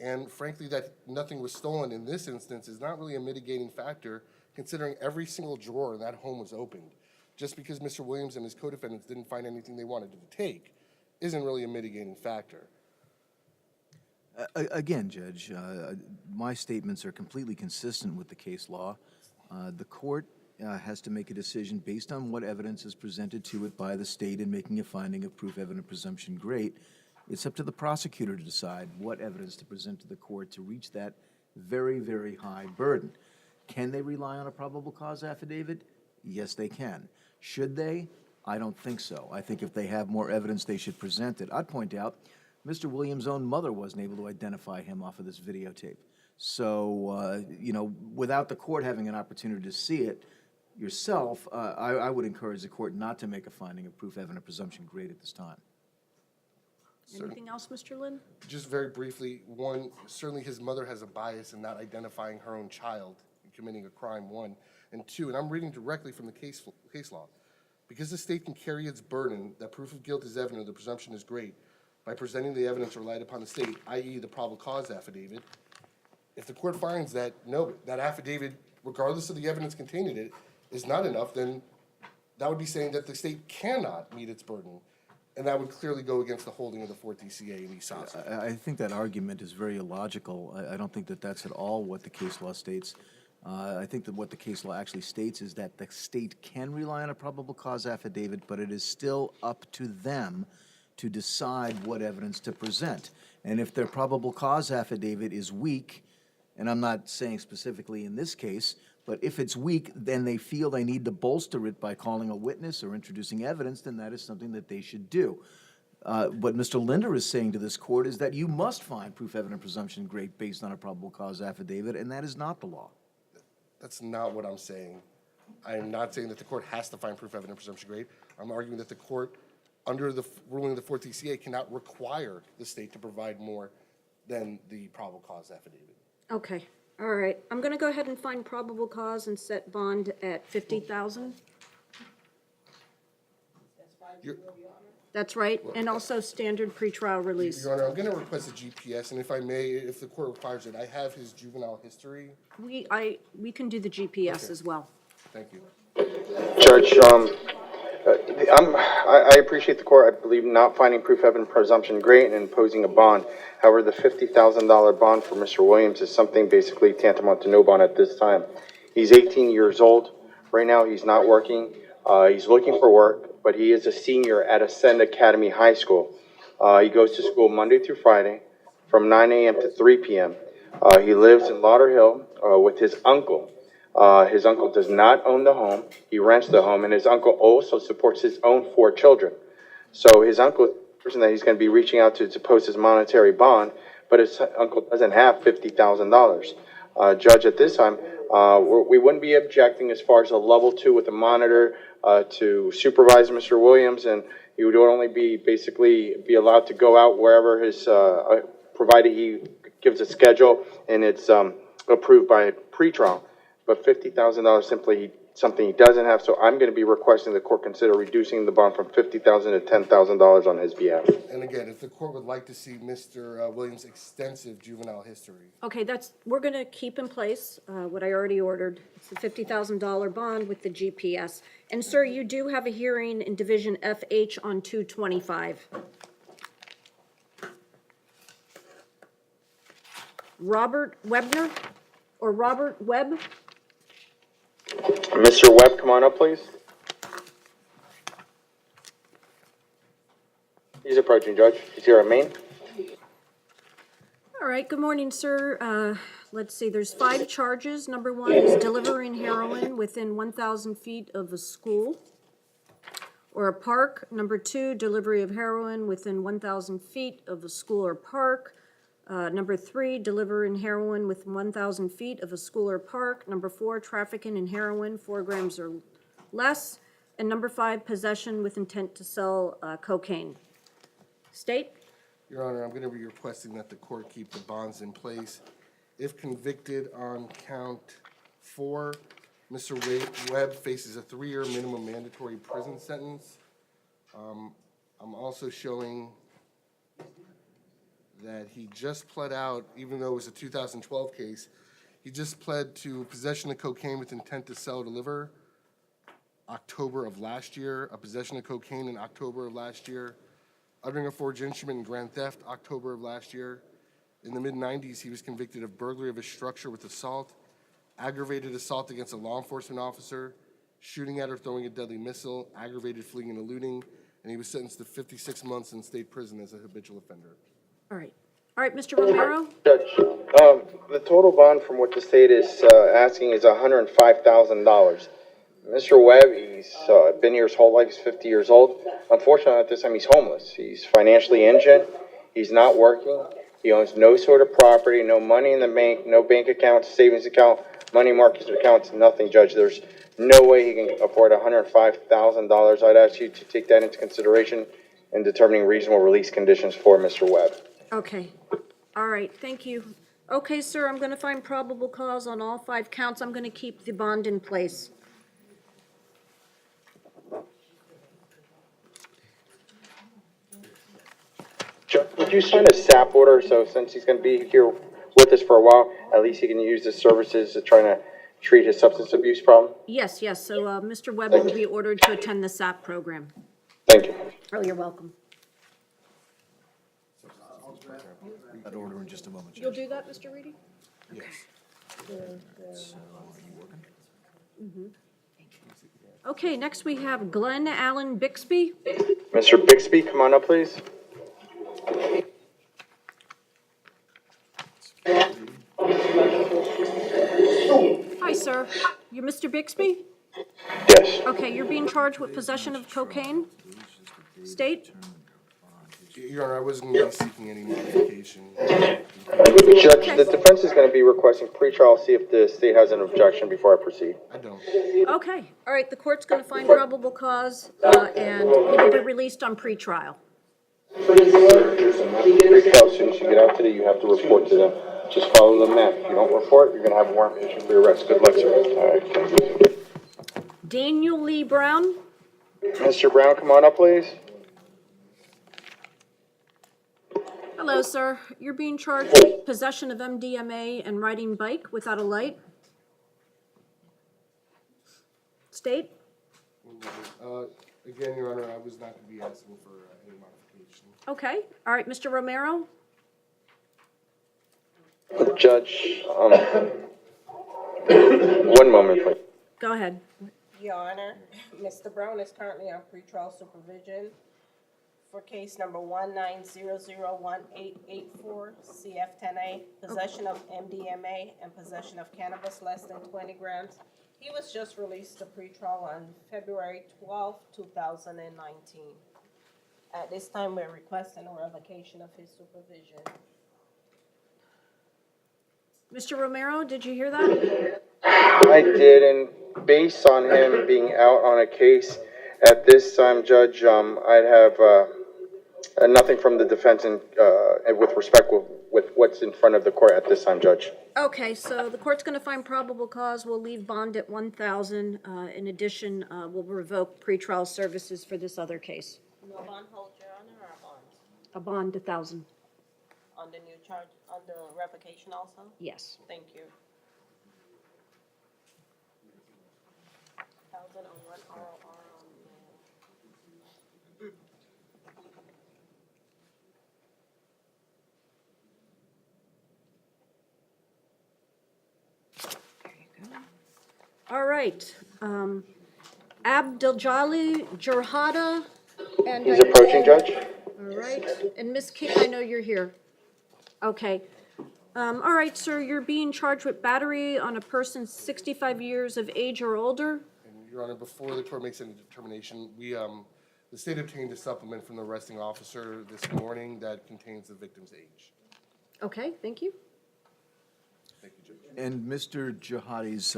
And frankly, that nothing was stolen in this instance is not really a mitigating factor, considering every single drawer in that home was opened. Just because Mr. Williams and his co-defendants didn't find anything they wanted to take isn't really a mitigating factor. Again, Judge, my statements are completely consistent with the case law. The court has to make a decision based on what evidence is presented to it by the state in making a finding of proof, evident, presumption great. It's up to the prosecutor to decide what evidence to present to the court to reach that very, very high burden. Can they rely on a probable cause affidavit? Yes, they can. Should they? I don't think so. I think if they have more evidence, they should present it. I'd point out, Mr. Williams' own mother wasn't able to identify him off of this videotape. So, without the court having an opportunity to see it yourself, I would encourage the court not to make a finding of proof evident presumption great at this time. Anything else, Mr. Lynn? Just very briefly, one, certainly his mother has a bias in not identifying her own child in committing a crime, one. And two, and I'm reading directly from the case law, because the state can carry its burden that proof of guilt is evident or the presumption is great by presenting the evidence relied upon the state, i.e. the probable cause affidavit. If the court finds that, no, that affidavit, regardless of the evidence contained in it, is not enough, then that would be saying that the state cannot meet its burden. And that would clearly go against the holding of the 4th DCA in East Sasson. I think that argument is very illogical. I don't think that that's at all what the case law states. I think that what the case law actually states is that the state can rely on a probable cause affidavit, but it is still up to them to decide what evidence to present. And if their probable cause affidavit is weak, and I'm not saying specifically in this case, but if it's weak, then they feel they need to bolster it by calling a witness or introducing evidence, then that is something that they should do. What Mr. Linder is saying to this court is that you must find proof evident presumption great based on a probable cause affidavit, and that is not the law. That's not what I'm saying. I am not saying that the court has to find proof evident presumption great. I'm arguing that the court, under the ruling of the 4th DCA, cannot require the state to provide more than the probable cause affidavit. Okay, all right. I'm gonna go ahead and find probable cause and set bond at 50,000. That's right, and also standard pretrial release. Your Honor, I'm going to request a GPS, and if I may, if the court requires it, I have his juvenile history. We can do the GPS as well. Thank you. Judge, I appreciate the court, I believe, not finding proof evident presumption great and imposing a bond. However, the $50,000 bond for Mr. Williams is something basically tantamount to no bond at this time. He's 18 years old. Right now, he's not working. He's looking for work, but he is a senior at Ascend Academy High School. He goes to school Monday through Friday from 9 a.m. to 3 p.m. He lives in Lauderhill with his uncle. His uncle does not own the home. He rents the home, and his uncle also supports his own 4 children. So his uncle is the person that he's going to be reaching out to post his monetary bond, but his uncle doesn't have $50,000. Judge, at this time, we wouldn't be objecting as far as a level 2 with a monitor to supervise Mr. Williams, and he would only be allowed to go out wherever his, provided he gives a schedule and it's approved by pretrial. But $50,000 simply something he doesn't have, so I'm going to be requesting the court consider reducing the bond from $50,000 to $10,000 on his behalf. And again, if the court would like to see Mr. Williams' extensive juvenile history. Okay, we're gonna keep in place what I already ordered. It's the $50,000 bond with the GPS. And sir, you do have a hearing in Division FH on 225. Robert Webner, or Robert Webb? Mr. Webb, come on up, please. He's approaching, Judge. He's here at Maine. All right, good morning, sir. Let's see, there's 5 charges. Number 1 is delivering heroin within 1,000 feet of a school or a park. Number 2, delivery of heroin within 1,000 feet of a school or park. Number 3, delivering heroin within 1,000 feet of a school or park. Number 4, trafficking in heroin 4 grams or less. And number 5, possession with intent to sell cocaine. State? Your Honor, I'm going to be requesting that the court keep the bonds in place. If convicted on count 4, Mr. Webb faces a 3-year minimum mandatory prison sentence. I'm also showing that he just pled out, even though it was a 2012 case, he just pled to possession of cocaine with intent to sell or deliver October of last year, a possession of cocaine in October of last year, uttering a forged instrument in grand theft October of last year. In the mid-90s, he was convicted of burglary of a structure with assault, aggravated assault against a law enforcement officer, shooting at or throwing a deadly missile, aggravated fleeing and eluding, and he was sentenced to 56 months in state prison as a habitual offender. All right. All right, Mr. Romero? Judge, the total bond from what the state is asking is $105,000. Mr. Webb, he's been here his whole life, he's 50 years old. Unfortunately, at this time, he's homeless. He's financially indigent, he's not working, he owns no sort of property, no money in the bank, no bank account, savings account, money market accounts, nothing, Judge. There's no way he can afford $105,000. I'd ask you to take that into consideration in determining reasonable release conditions for Mr. Webb. Okay. All right, thank you. Okay, sir, I'm going to find probable cause on all 5 counts. I'm going to keep the bond in place. Judge, would you sign a SAP order, so since he's gonna be here with us for a while, at least he can use his services to try to treat his substance abuse problem? Yes, yes, so Mr. Webb will be ordered to attend the SAP program. Thank you. Oh, you're welcome. That order in just a moment, Judge. You'll do that, Mr. Reedy? Yes. So, are you working? Mm-hmm. Okay, next we have Glenn Allen Bixby. Mr. Bixby, come on up, please. Hi, sir. You're Mr. Bixby? Yes. Okay, you're being charged with possession of cocaine? State? Your Honor, I wasn't going to be seeking any modification. Judge, the defense is gonna be requesting pretrial, see if the state has an objection before I proceed. I don't. Okay, all right, the court's going to find probable cause, and you will be released on pretrial. Pretrial, as soon as you get out today, you have to report to them. Just follow the map. If you don't report, you're gonna have a warrant issued for your arrest. Good luck, sir. All right, thank you. Daniel Lee Brown? Mr. Brown, come on up, please. Hello, sir. You're being charged with possession of MDMA and riding bike without a light. State? Again, Your Honor, I was not going to be asking for any modification. Okay, all right, Mr. Romero? Judge, one moment, please. Go ahead. Your Honor, Mr. Brown is currently on pretrial supervision for case number 190018884 CF10A, possession of MDMA and possession of cannabis less than 20 grams. He was just released to pretrial on February 12, 2019. At this time, we're requesting a revocation of his supervision. Mr. Romero, did you hear that? I did, and based on him being out on a case at this time, Judge, I'd have nothing from the defense with respect with what's in front of the court at this time, Judge. Okay, so the court's going to find probable cause. We'll leave bond at $1,000. In addition, we'll revoke pretrial services for this other case. No bond hold, Your Honor, or a bond? A bond, $1,000. On the new charge, on the revocation also? Yes. Thank you. 1,000 on one ROR on All right. Abdeljali Jarhada. And He's approaching, Judge. All right. And Ms. King, I know you're here. Okay. All right, sir, you're being charged with battery on a person 65 years of age or older. And Your Honor, before the court makes any determination, the state obtained a supplement from the arresting officer this morning that contains the victim's age. Okay, thank you. Thank you, Judge. And Mr. Jihadi's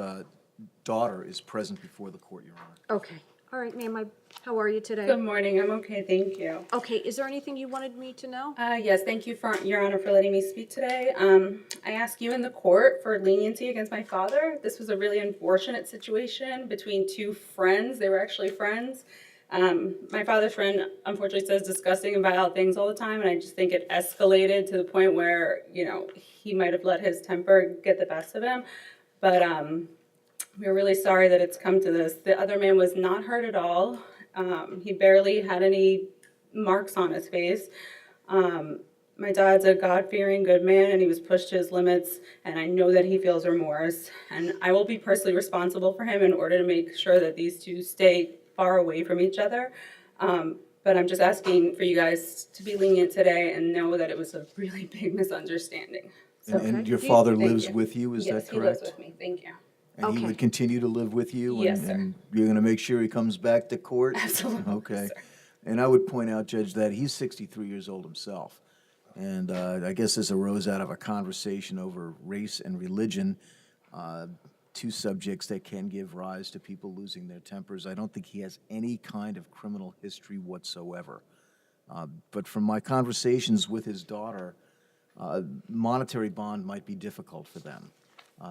daughter is present before the court, Your Honor. Okay. All right, ma'am, how are you today? Good morning. I'm okay, thank you. Okay, is there anything you wanted me to know? Yes, thank you, Your Honor, for letting me speak today. I ask you in the court for leniency against my father. This was a really unfortunate situation between two friends. They were actually friends. My father's friend unfortunately says disgusting and vile things all the time, and I just think it escalated to the point where, he might have let his temper get the best of him. But we're really sorry that it's come to this. The other man was not hurt at all. He barely had any marks on his face. My dad's a God-fearing good man, and he was pushed to his limits, and I know that he feels remorse. And I will be personally responsible for him in order to make sure that these two stay far away from each other. But But I'm just asking for you guys to be lenient today and know that it was a really big misunderstanding. So, And your father thank lives you. with you, is that Yes, he lives correct? with me. Thank you. And he would continue to live with you? Yes, and- sir. And you're gonna make sure he comes back to court? Absolutely, Okay. sir. And I would point out, Judge, that he's 63 years old himself. And I guess this arose out of a conversation over race and religion, two subjects that can give rise to people losing their tempers. I don't think he has any kind of criminal history whatsoever. But from my conversations with his daughter, monetary bond might be difficult for them.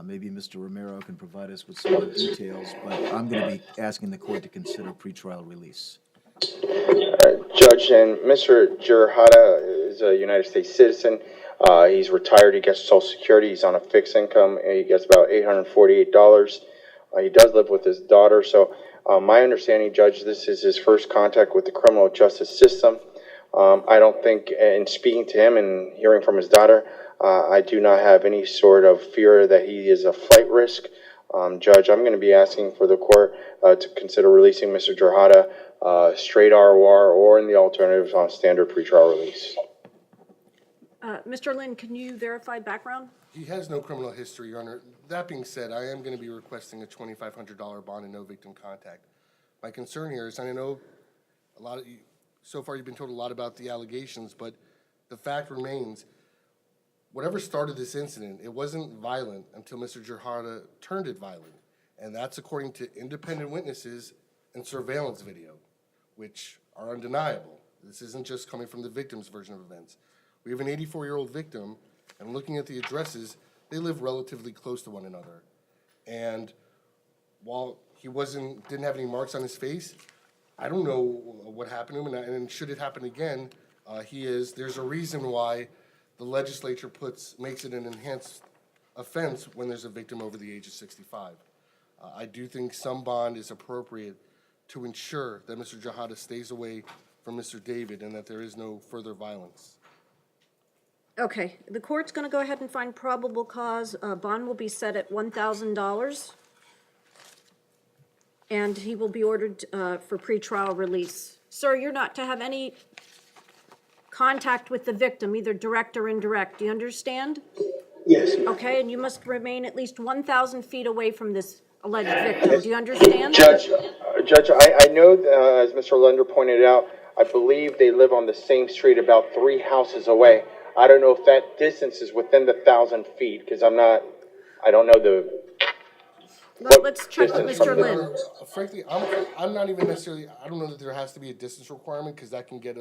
Maybe Mr. Romero can provide us with some more details, but I'm going to be asking the court to consider pretrial release. Judge, and Mr. Jurhata is a United States citizen. He's retired. He gets Social Security. He's on a fixed income, and he gets about $848. He does live with his daughter. So, my understanding, Judge, this is his first contact with the criminal justice system. I don't think, in speaking to him and hearing from his daughter, I do not have any sort of fear that he is a flight risk. Judge, I'm going to be asking for the court to consider releasing Mr. Jurhata straight ROR or in the alternatives on standard pretrial release. Mr. Lynn, can you verify background? He has no criminal history, Your Honor. That being said, I am going to be requesting a $2,500 bond and no victim contact. My concern here is, and I know a lot of you, so far you've been told a lot about the allegations, but the fact remains, whatever started this incident, it wasn't violent until Mr. Jurhata turned it violent. And that's according to independent witnesses and surveillance video, which are undeniable. This isn't just coming from the victim's version of events. We have an 84-year-old victim, and looking at the addresses, they live relatively close to one another. And while he didn't have any marks on his face, I don't know what happened to him, and should it happen again, there's a reason why the legislature makes it an enhanced offense when there's a victim over the age of 65. I do think some bond is appropriate to ensure that Mr. Jurhata stays away from Mr. David and that there is no further violence. Okay, the court's going to go ahead and find probable cause. Bond will be set at $1,000, and he will be ordered for pretrial release. Sir, you're not to have any contact with the victim, either direct or indirect. Do you understand? Yes. Okay, and you must remain at least 1,000 feet away from this alleged victim. Do you understand? Judge, I know, as Mr. Lunder pointed out, I believe they live on the same street about 3 houses away. I don't know if that distance is within the 1,000 feet, because I don't know the. Let's check with Mr. Lynn. Frankly, I'm not even necessarily, I don't know that there has to be a distance requirement, because that can get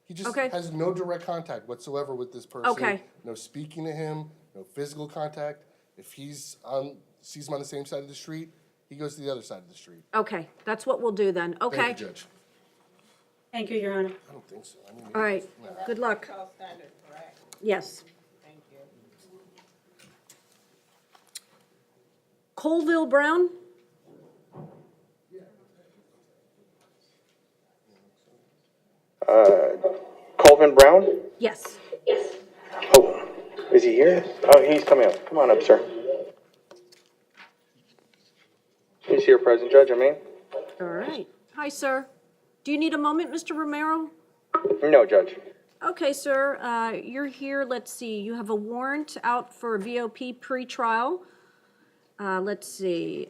he just has no direct contact whatsoever with this person. Okay. No speaking to him, no physical contact. If sees him on the same side of the street, he goes to the other side of the street. Okay, that's what we'll do then. Okay. Thank you, Judge. Thank you, Your Honor. I don't think so. All right, good luck. Yes. Thank you. Colville Brown? Colvin Brown? Yes. Oh, is he here? Oh, he's coming up. Come on up, sir. He's here, present, Judge, I mean. All right. Hi, sir. Do you need a moment, Mr. Romero? No, Judge. Okay, sir, you're here, let's see, you have a warrant out for a VOP pretrial. Let's see,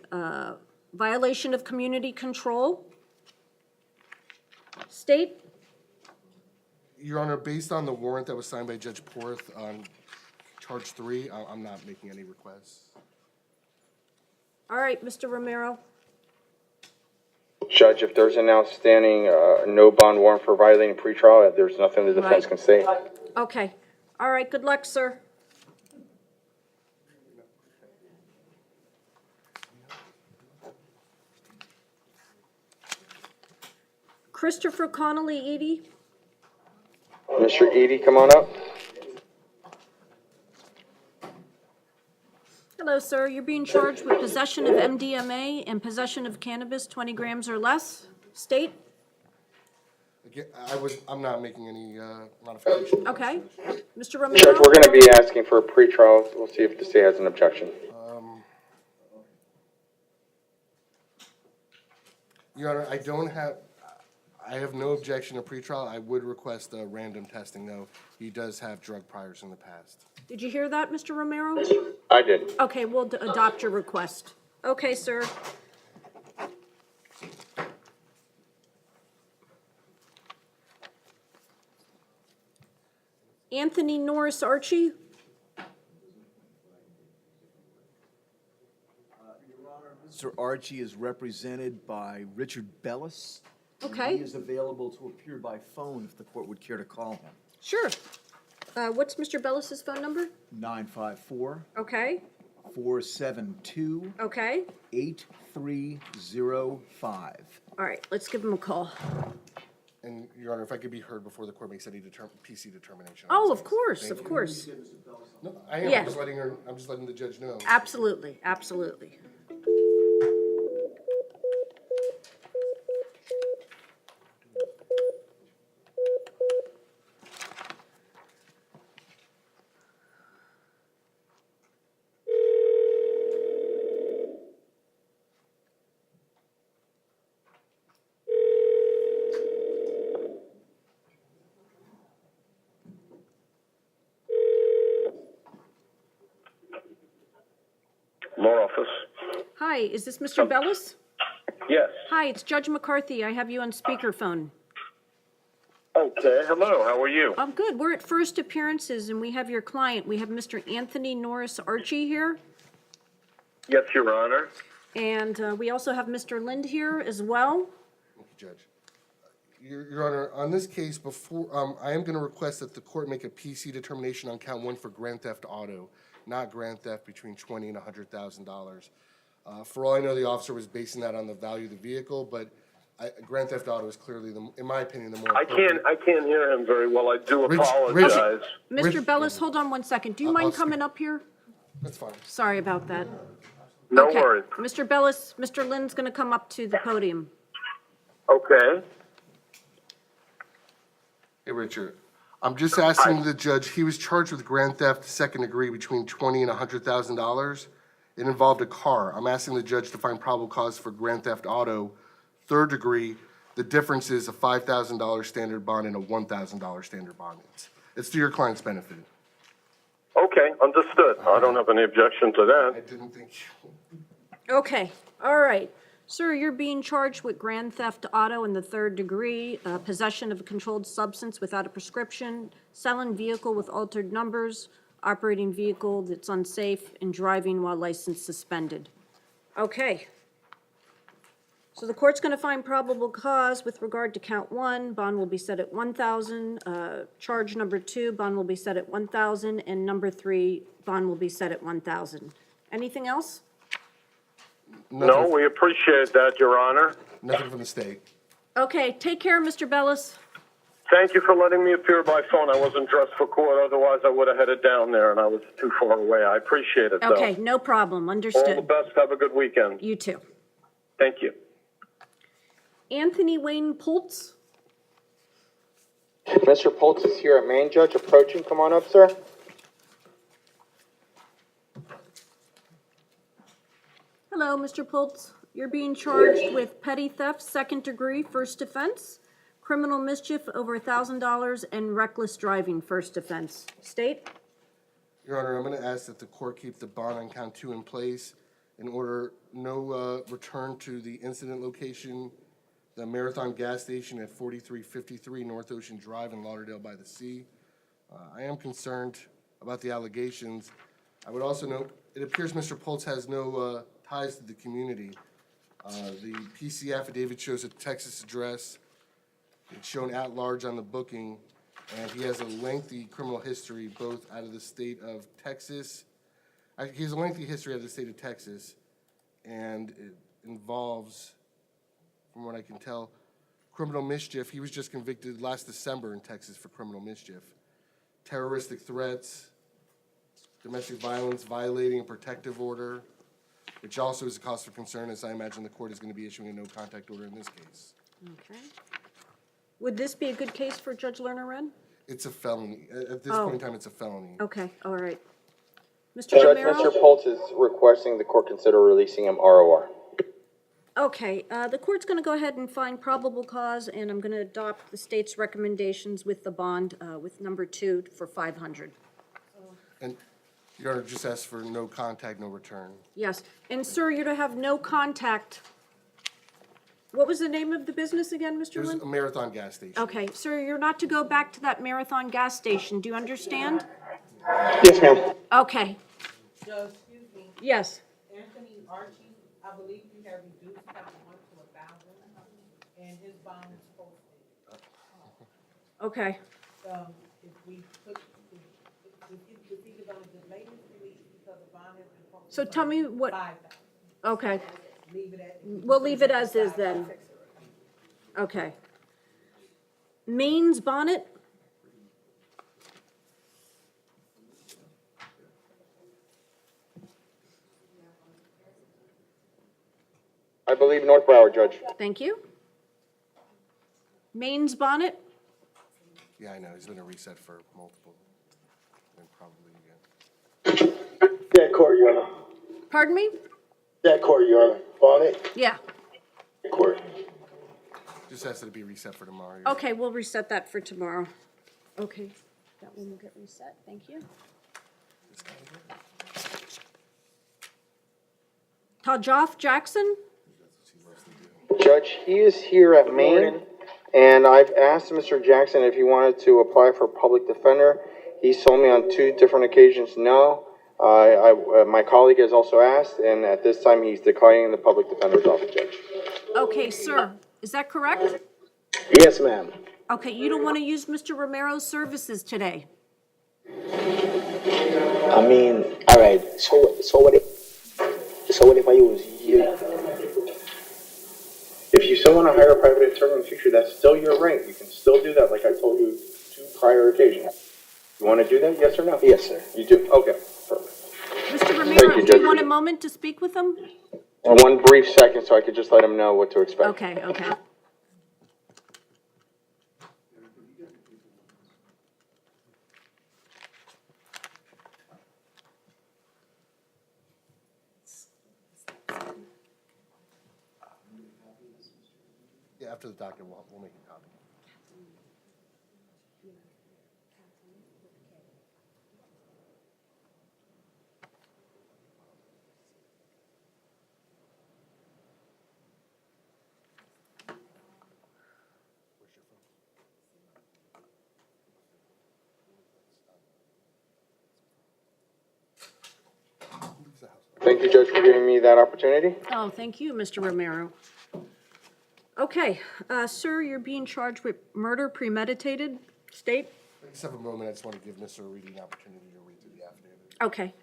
violation of community control. State? Your Honor, based on the warrant that was signed by Judge Porth on charge 3, I'm not making any requests. All right, Mr. Romero. Judge, if there's an outstanding no bond warrant for violating pretrial, there's nothing the defense can say. Okay. All right, good luck, sir. Christopher Connolly, Edie. Mr. Edie, come on up. Hello, sir. You're being charged with possession of MDMA and possession of cannabis, 20 grams or less. State? Again, I'm not making any modifications. Okay. Mr. Judge, Romero? we're going to be asking for a pretrial. We'll see if the state has an objection. Your Honor, I have no objection to pretrial. I would request random testing, though. He does have drug priors in the past. Did you hear that, Mr. Romero? I did. Okay, we'll adopt your request. Okay, sir. Anthony Norris Archie? Mr. Archie is represented by Richard Bellis. and Okay. He is available to appear by phone if the court would care to call him. Sure. What's Mr. Bellis's phone number? 954 Okay, 472 okay. 8305. All right, let's give him a call. And, Your Honor, if I could be heard before the court makes any PC determination. Oh, of course, of course. No, I am. Yeah. I'm just letting the judge know. Absolutely, absolutely. Law office. Hi, is this Mr. Bellis? Yes. Hi, it's Judge McCarthy. I have you on speakerphone. Okay. Hello. How are you? I'm good. We're at first appearances, and we have your client. We have Mr. Anthony Norris Archie here, Yes, Your Honor. and we also have Mr. Lind here as well. Thank you, Judge. Your Honor, on this case, I am going to request that the court make a PC determination on count 1 for grand theft auto, not grand theft between $20,000 and $100,000. For all I know, the officer was basing that on the value of the vehicle, but grand theft auto is clearly, in my opinion, the more I can't hear him very well. I do Rich- apologize. Mr. Bellis, hold on one second. Do you mind coming up here? That's fine. Sorry about that. No Okay. worries. Mr. Bellis, Mr. Lind's going to come up to the podium. Okay. Hey, Richard. I'm just asking the judge, he was charged with grand theft second degree between $20,000 and $100,000. It involved a car. I'm asking the judge to find probable cause for grand theft auto, third degree. The difference is a $5,000 standard bond and a $1,000 standard bond. It's to your client's benefit. Okay. Understood. I don't have any objection to I that. didn't think. Okay, all right. Sir, you're being charged with grand theft auto in the third degree, possession of a controlled substance without a prescription, selling vehicle with altered numbers, operating vehicle that's unsafe, and driving while license suspended. Okay. So the court's going to find probable cause with regard to count 1. Bond will be set at $1,000. Charge number 2, bond will be set at $1,000. And number 3, bond will be set at $1,000. Anything else? No, we appreciate that, Your Honor. Nothing from the state. Okay, take care, Mr. Bellis. Thank you for letting me appear by phone. I wasn't dressed for court. Otherwise, I would have headed down there, and I was too far away. I appreciate it, though. Okay, no problem, All the understood. best. Have a good weekend. You too. Thank you. Anthony Wayne Pultz? Mr. Poltz is here at Main Judge approaching. Come on up, sir. Hello, Mr. Pultz. You're being charged with petty theft, second degree, first offense, criminal mischief over $1,000, and reckless driving, first offense. State? Your Honor, I'm going to ask that the court keep the bond on count 2 in place in order no return to the incident location, the Marathon gas station at 4353 North Ocean Drive in Lauderdale by the Sea. I am concerned about the allegations. I would also note, it appears Mr. Pultz has no ties to the community. The PC affidavit shows a Texas address. It's shown at large on the booking, and he has a lengthy criminal history both out of the state of Texas. He has a lengthy history out of the state of Texas, and it involves, from what I can tell, criminal mischief. He was just convicted last December in Texas for criminal mischief. Terroristic threats, domestic violence, violating a protective order, which also is a cause for concern, as I imagine the court is going to be issuing a no-contact order in this case. Okay. Would this be a good case for Judge Lerner Wren? It's a felony. At this Oh. point in time, it's a felony. Okay, all right. Mr. Judge, Romero? Mr. Poltz is requesting the court consider releasing him ROR. Okay, the court's gonna go ahead and find probable cause, and I'm gonna adopt the state's recommendations with the bond, with number 2 for 500. And Your Honor, just ask for no contact, no return. Yes, and sir, you're to have no contact. What was the name of the business again, Mr. There's Lynn? a Marathon gas station. Okay, sir, you're not to go back to that Marathon gas station, do you understand? Yes, ma'am. Okay, Judge, excuse me, yes. Anthony Archie, I believe you have reduced count 1 to 1,000, and his bond is posted. Okay, If we put, it's either gonna delay his release because the bond has been posted. so tell me what, 5,000. okay, Leave it at. we'll leave it as is then. Okay. Maine's bonnet? I believe North Broward, Judge. Thank you. Maine's bonnet? Yeah, I know, he's been a reset for multiple, and probably again. That court, Your Honor. Pardon me? That court, Your Honor. Bonnet. Yeah. Court. Just has to be reset for tomorrow. Okay, we'll reset that for tomorrow. Okay, that one will get reset, thank you. Tajoff Jackson? Judge, he is here at Maine, and I've asked Mr. Jackson if he wanted to apply for public defender. He's told me on 2 different occasions no. My colleague has also asked, and at this time, he's declining the public defender's office, Judge. Okay, sir, is that correct? Yes, ma'am. Okay, you don't want to use Mr. Romero's services today? I mean, all right. So what if I use you? If you still want to hire a private attorney in the future, that's still your right. You can still do that, like I told you 2 prior occasions. You want to do that, yes or no? Yes, sir. You do? Okay, perfect. Mr. Romero, you, do you Judge. want a moment to speak with him? One brief second so I could just let him know what to expect. Okay, okay. Yeah, after the docket, we'll make a copy. Thank you, Judge, for giving me that opportunity. Oh, thank you, Mr. Romero. Okay, sir, you're being charged with murder premeditated, state? I just have a moment, I just want to give Mr. Reedy an opportunity to read through the affidavit. Okay.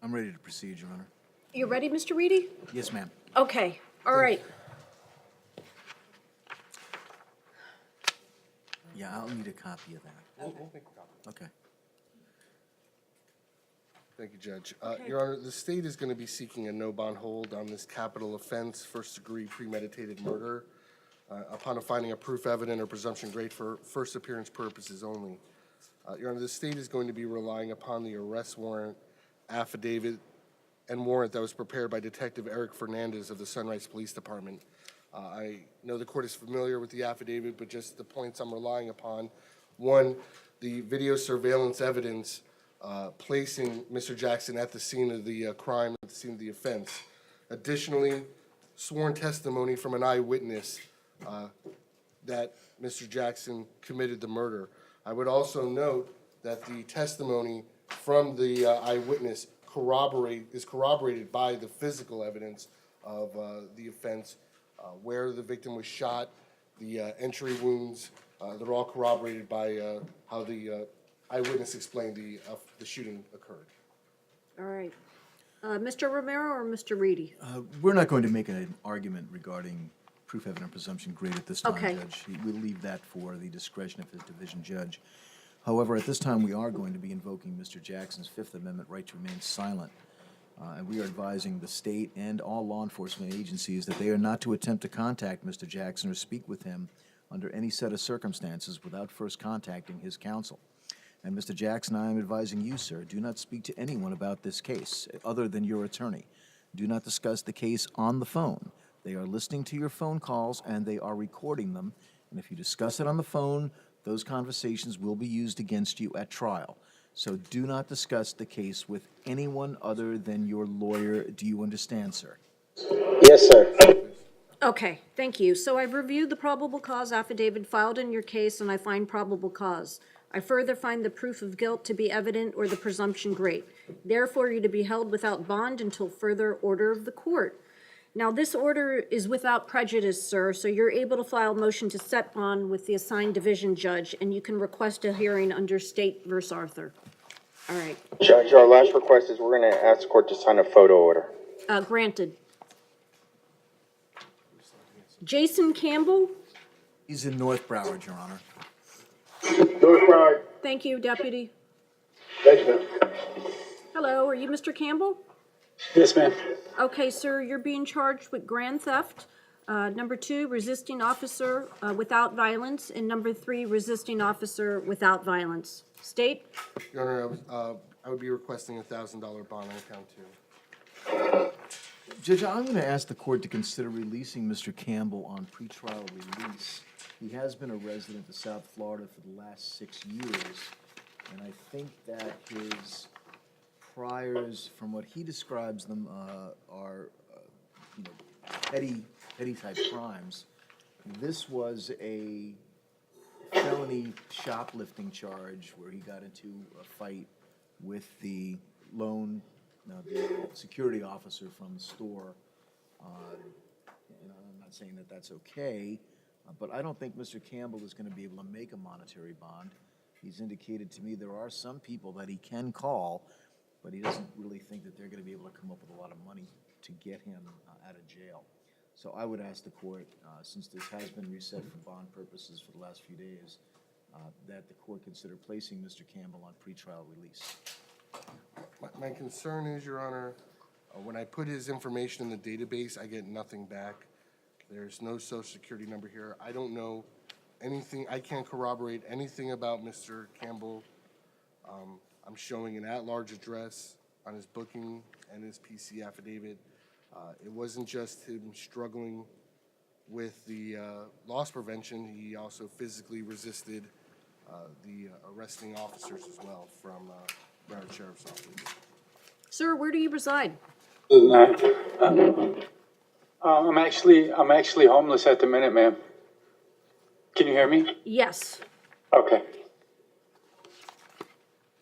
I'm ready to proceed, Your Honor. You ready, Mr. Reedy? Yes, ma'am. Okay, all right. Yeah, I'll need a copy of that. We'll make a copy. Okay. Thank you, Judge. Your Honor, the state is going to be seeking a no bond hold on this capital offense, first-degree premeditated murder. upon a finding of proof evident or presumption great for first appearance purposes only. Your Honor, the state is going to be relying upon the arrest warrant, affidavit, and warrant that was prepared by Detective Eric Fernandez of the Sunrise Police Department. I know the court is familiar with the affidavit, but just the points I'm relying upon. One, the video surveillance evidence placing Mr. Jackson at the scene of the crime, at the scene of the offense. Additionally, sworn testimony from an eyewitness that Mr. Jackson committed the murder. I would also note that the testimony from the eyewitness is corroborated by the physical evidence of the offense, where the victim was shot, the entry wounds. They're all corroborated by how the eyewitness explained the shooting occurred. All right. Mr. Romero or Mr. Reedy? We're not going to make an argument regarding proof evident presumption great at this time, Okay. Judge. We'll leave that for the discretion of his division judge. However, at this time, we are going to be invoking Mr. Jackson's Fifth Amendment right to remain silent. And we are advising the state and all law enforcement agencies that they are not to attempt to contact Mr. Jackson or speak with him under any set of circumstances without first contacting his counsel. And Mr. Jackson, I am advising you, sir, do not speak to anyone about this case other than your attorney. Do not discuss the case on the phone. They are listening to your phone calls and they are recording them. And if you discuss it on the phone, those conversations will be used against you at trial. So do not discuss the case with anyone other than your lawyer. Do you understand, sir? Yes, sir. Okay, thank you. So I've reviewed the probable cause affidavit filed in your case, and I find probable cause. I further find the proof of guilt to be evident or the presumption great. Therefore, you're to be held without bond until further order of the court. Now, this order is without prejudice, sir, so you're able to file a motion to set bond with the assigned division judge, and you can request a hearing under State versus Arthur. All right. Judge, our last request is we're going to ask the court to sign a photo order. Granted. Jason Campbell? He's in North Broward, Your Honor. North Broward. Thank you, Deputy. Thank you, ma'am. Hello, are you Mr. Campbell? Yes, ma'am. Okay, sir, you're being charged with grand theft. Number 2, resisting officer without violence. And number 3, resisting officer without violence. State? Your Honor, I would be requesting $1,000 bond on count 2. Judge, I'm going to ask the court to consider releasing Mr. Campbell on pretrial release. He has been a resident of South Florida for the last 6 years, and I think that his priors, from what he describes them, are petty type crimes. This was a felony shoplifting charge where he got into a fight with the the security officer from the store. I'm not saying that that's okay, but I don't think Mr. Campbell is going to be able to make a monetary bond. He's indicated to me there are some people that he can call, but he doesn't really think that they're going to be able to come up with a lot of money to get him out of jail. So I would ask the court, since this has been reset for bond purposes for the last few days, that the court consider placing Mr. Campbell on pretrial release. My concern is, Your Honor, when I put his information in the database, I get nothing back. There's no social security number here. I don't know anything. I can't corroborate anything about Mr. Campbell. I'm showing an at-large address on his booking and his PC affidavit. It wasn't just him struggling with the loss prevention. He also physically resisted the arresting officers as well from Broward Sheriff's Office. Sir, where do you reside? I'm actually homeless at the minute, ma'am. Can you hear me? Yes. Okay.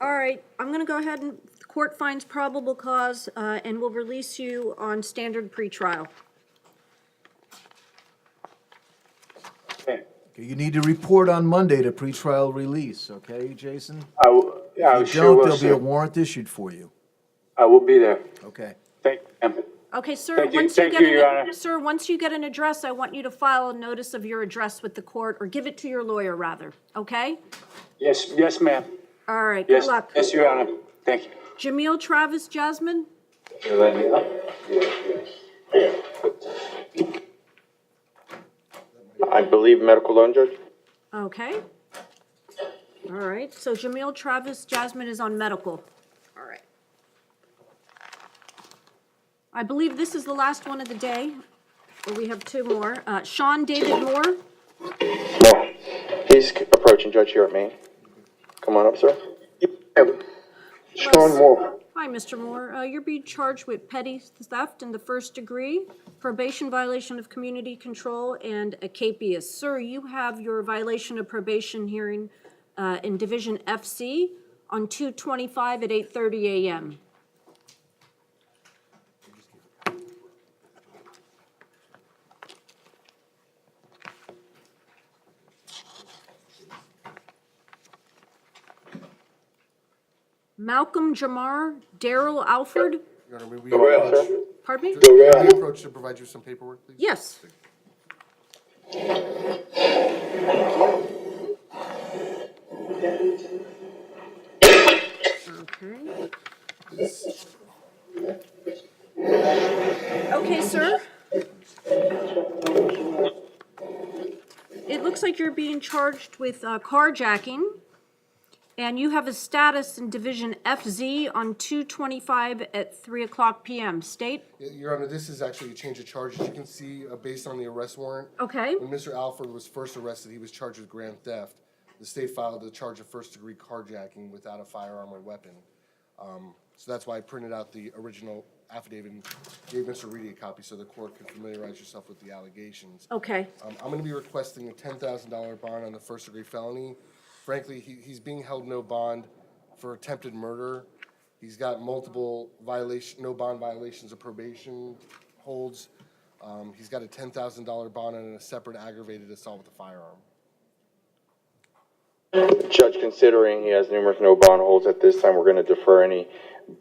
All right, I'm going to go ahead and the court finds probable cause and will release you on standard pretrial. Okay, you need to report on Monday to pretrial release, okay, Jason? I If you sure don't, will, there'll be sir. a warrant issued for you. I will be there. Okay. Thank you, ma'am. Okay, sir, Thank you. once Thank you you, get Your Honor. sir, once you get an address, I want you to file a notice of your address with the court, or give it to your lawyer, rather, okay? Yes, ma'am. All right, Yes, good luck. yes, Your Honor. Thank you. Jamil Travis Jasmine? You let me know? I believe medical loan, Judge. Okay. All right, so Jamil Travis Jasmine is on medical. All right. I believe this is the last one of the day, or we have two more. Sean David Moore. No. He's approaching Judge here at Maine. Come on up, sir. Sean Moore. Hi, Mr. Moore. You're being charged with petty theft in the first degree, probation violation of community control, and a capias. Sir, you have your violation of probation hearing in Division FC on 2/25 at 8:30 a.m. Malcolm Jamar, Daryl Alford. Your Honor, may we Go ahead, approach? sir. Pardon me? May we approach to provide you some paperwork, please? Yes. Okay. Okay, sir. It looks like you're being charged with carjacking, and you have a status in Division FZ on 2/25 at 3:00 p.m. State? Your Honor, this is actually a change of charge. As you can see, based on the arrest warrant. Okay. When Mr. Alford was first arrested, he was charged with grand theft. The state filed a charge of first-degree carjacking without a firearm or weapon. So that's why I printed out the original affidavit and gave Mr. Reedy a copy so the court can familiarize yourself with the allegations. Okay. I'm going to be requesting a $10,000 bond on the first-degree felony. Frankly, he's being held no bond for attempted murder. He's got multiple no bond violations of probation holds. He's got a $10,000 bond on a separate aggravated assault with a firearm. Judge, considering he has numerous no bond holds at this time, we're going to defer any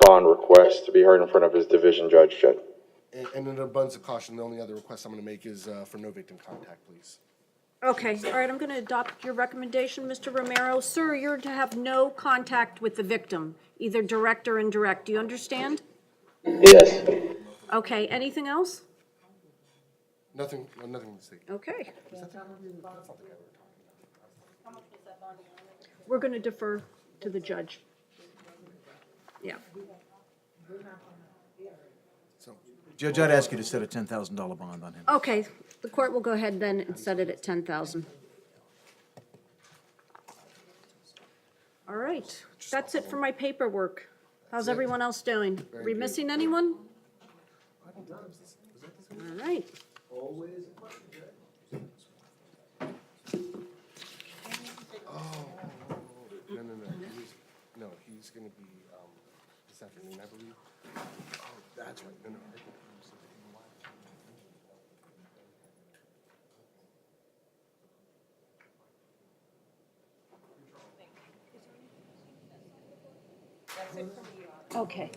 bond requests to be heard in front of his division judge, Judge. And in an abundance of caution, the only other request I'm going to make is for no victim contact, please. Okay, all right, I'm going to adopt your recommendation, Mr. Romero. Sir, you're to have no contact with the victim, either direct or indirect. Do you understand? Yes. Okay, anything else? Nothing to say. Okay. We're going to defer to the judge. Yeah. So, Judge, I'd ask you to set a $10,000 bond on him. Okay, the court will go ahead then and set it at 10,000. All right, that's it for my paperwork. How's everyone else doing? Are we missing anyone? All right. No, he's going to be this afternoon, I believe. Oh, that's right. No. Okay.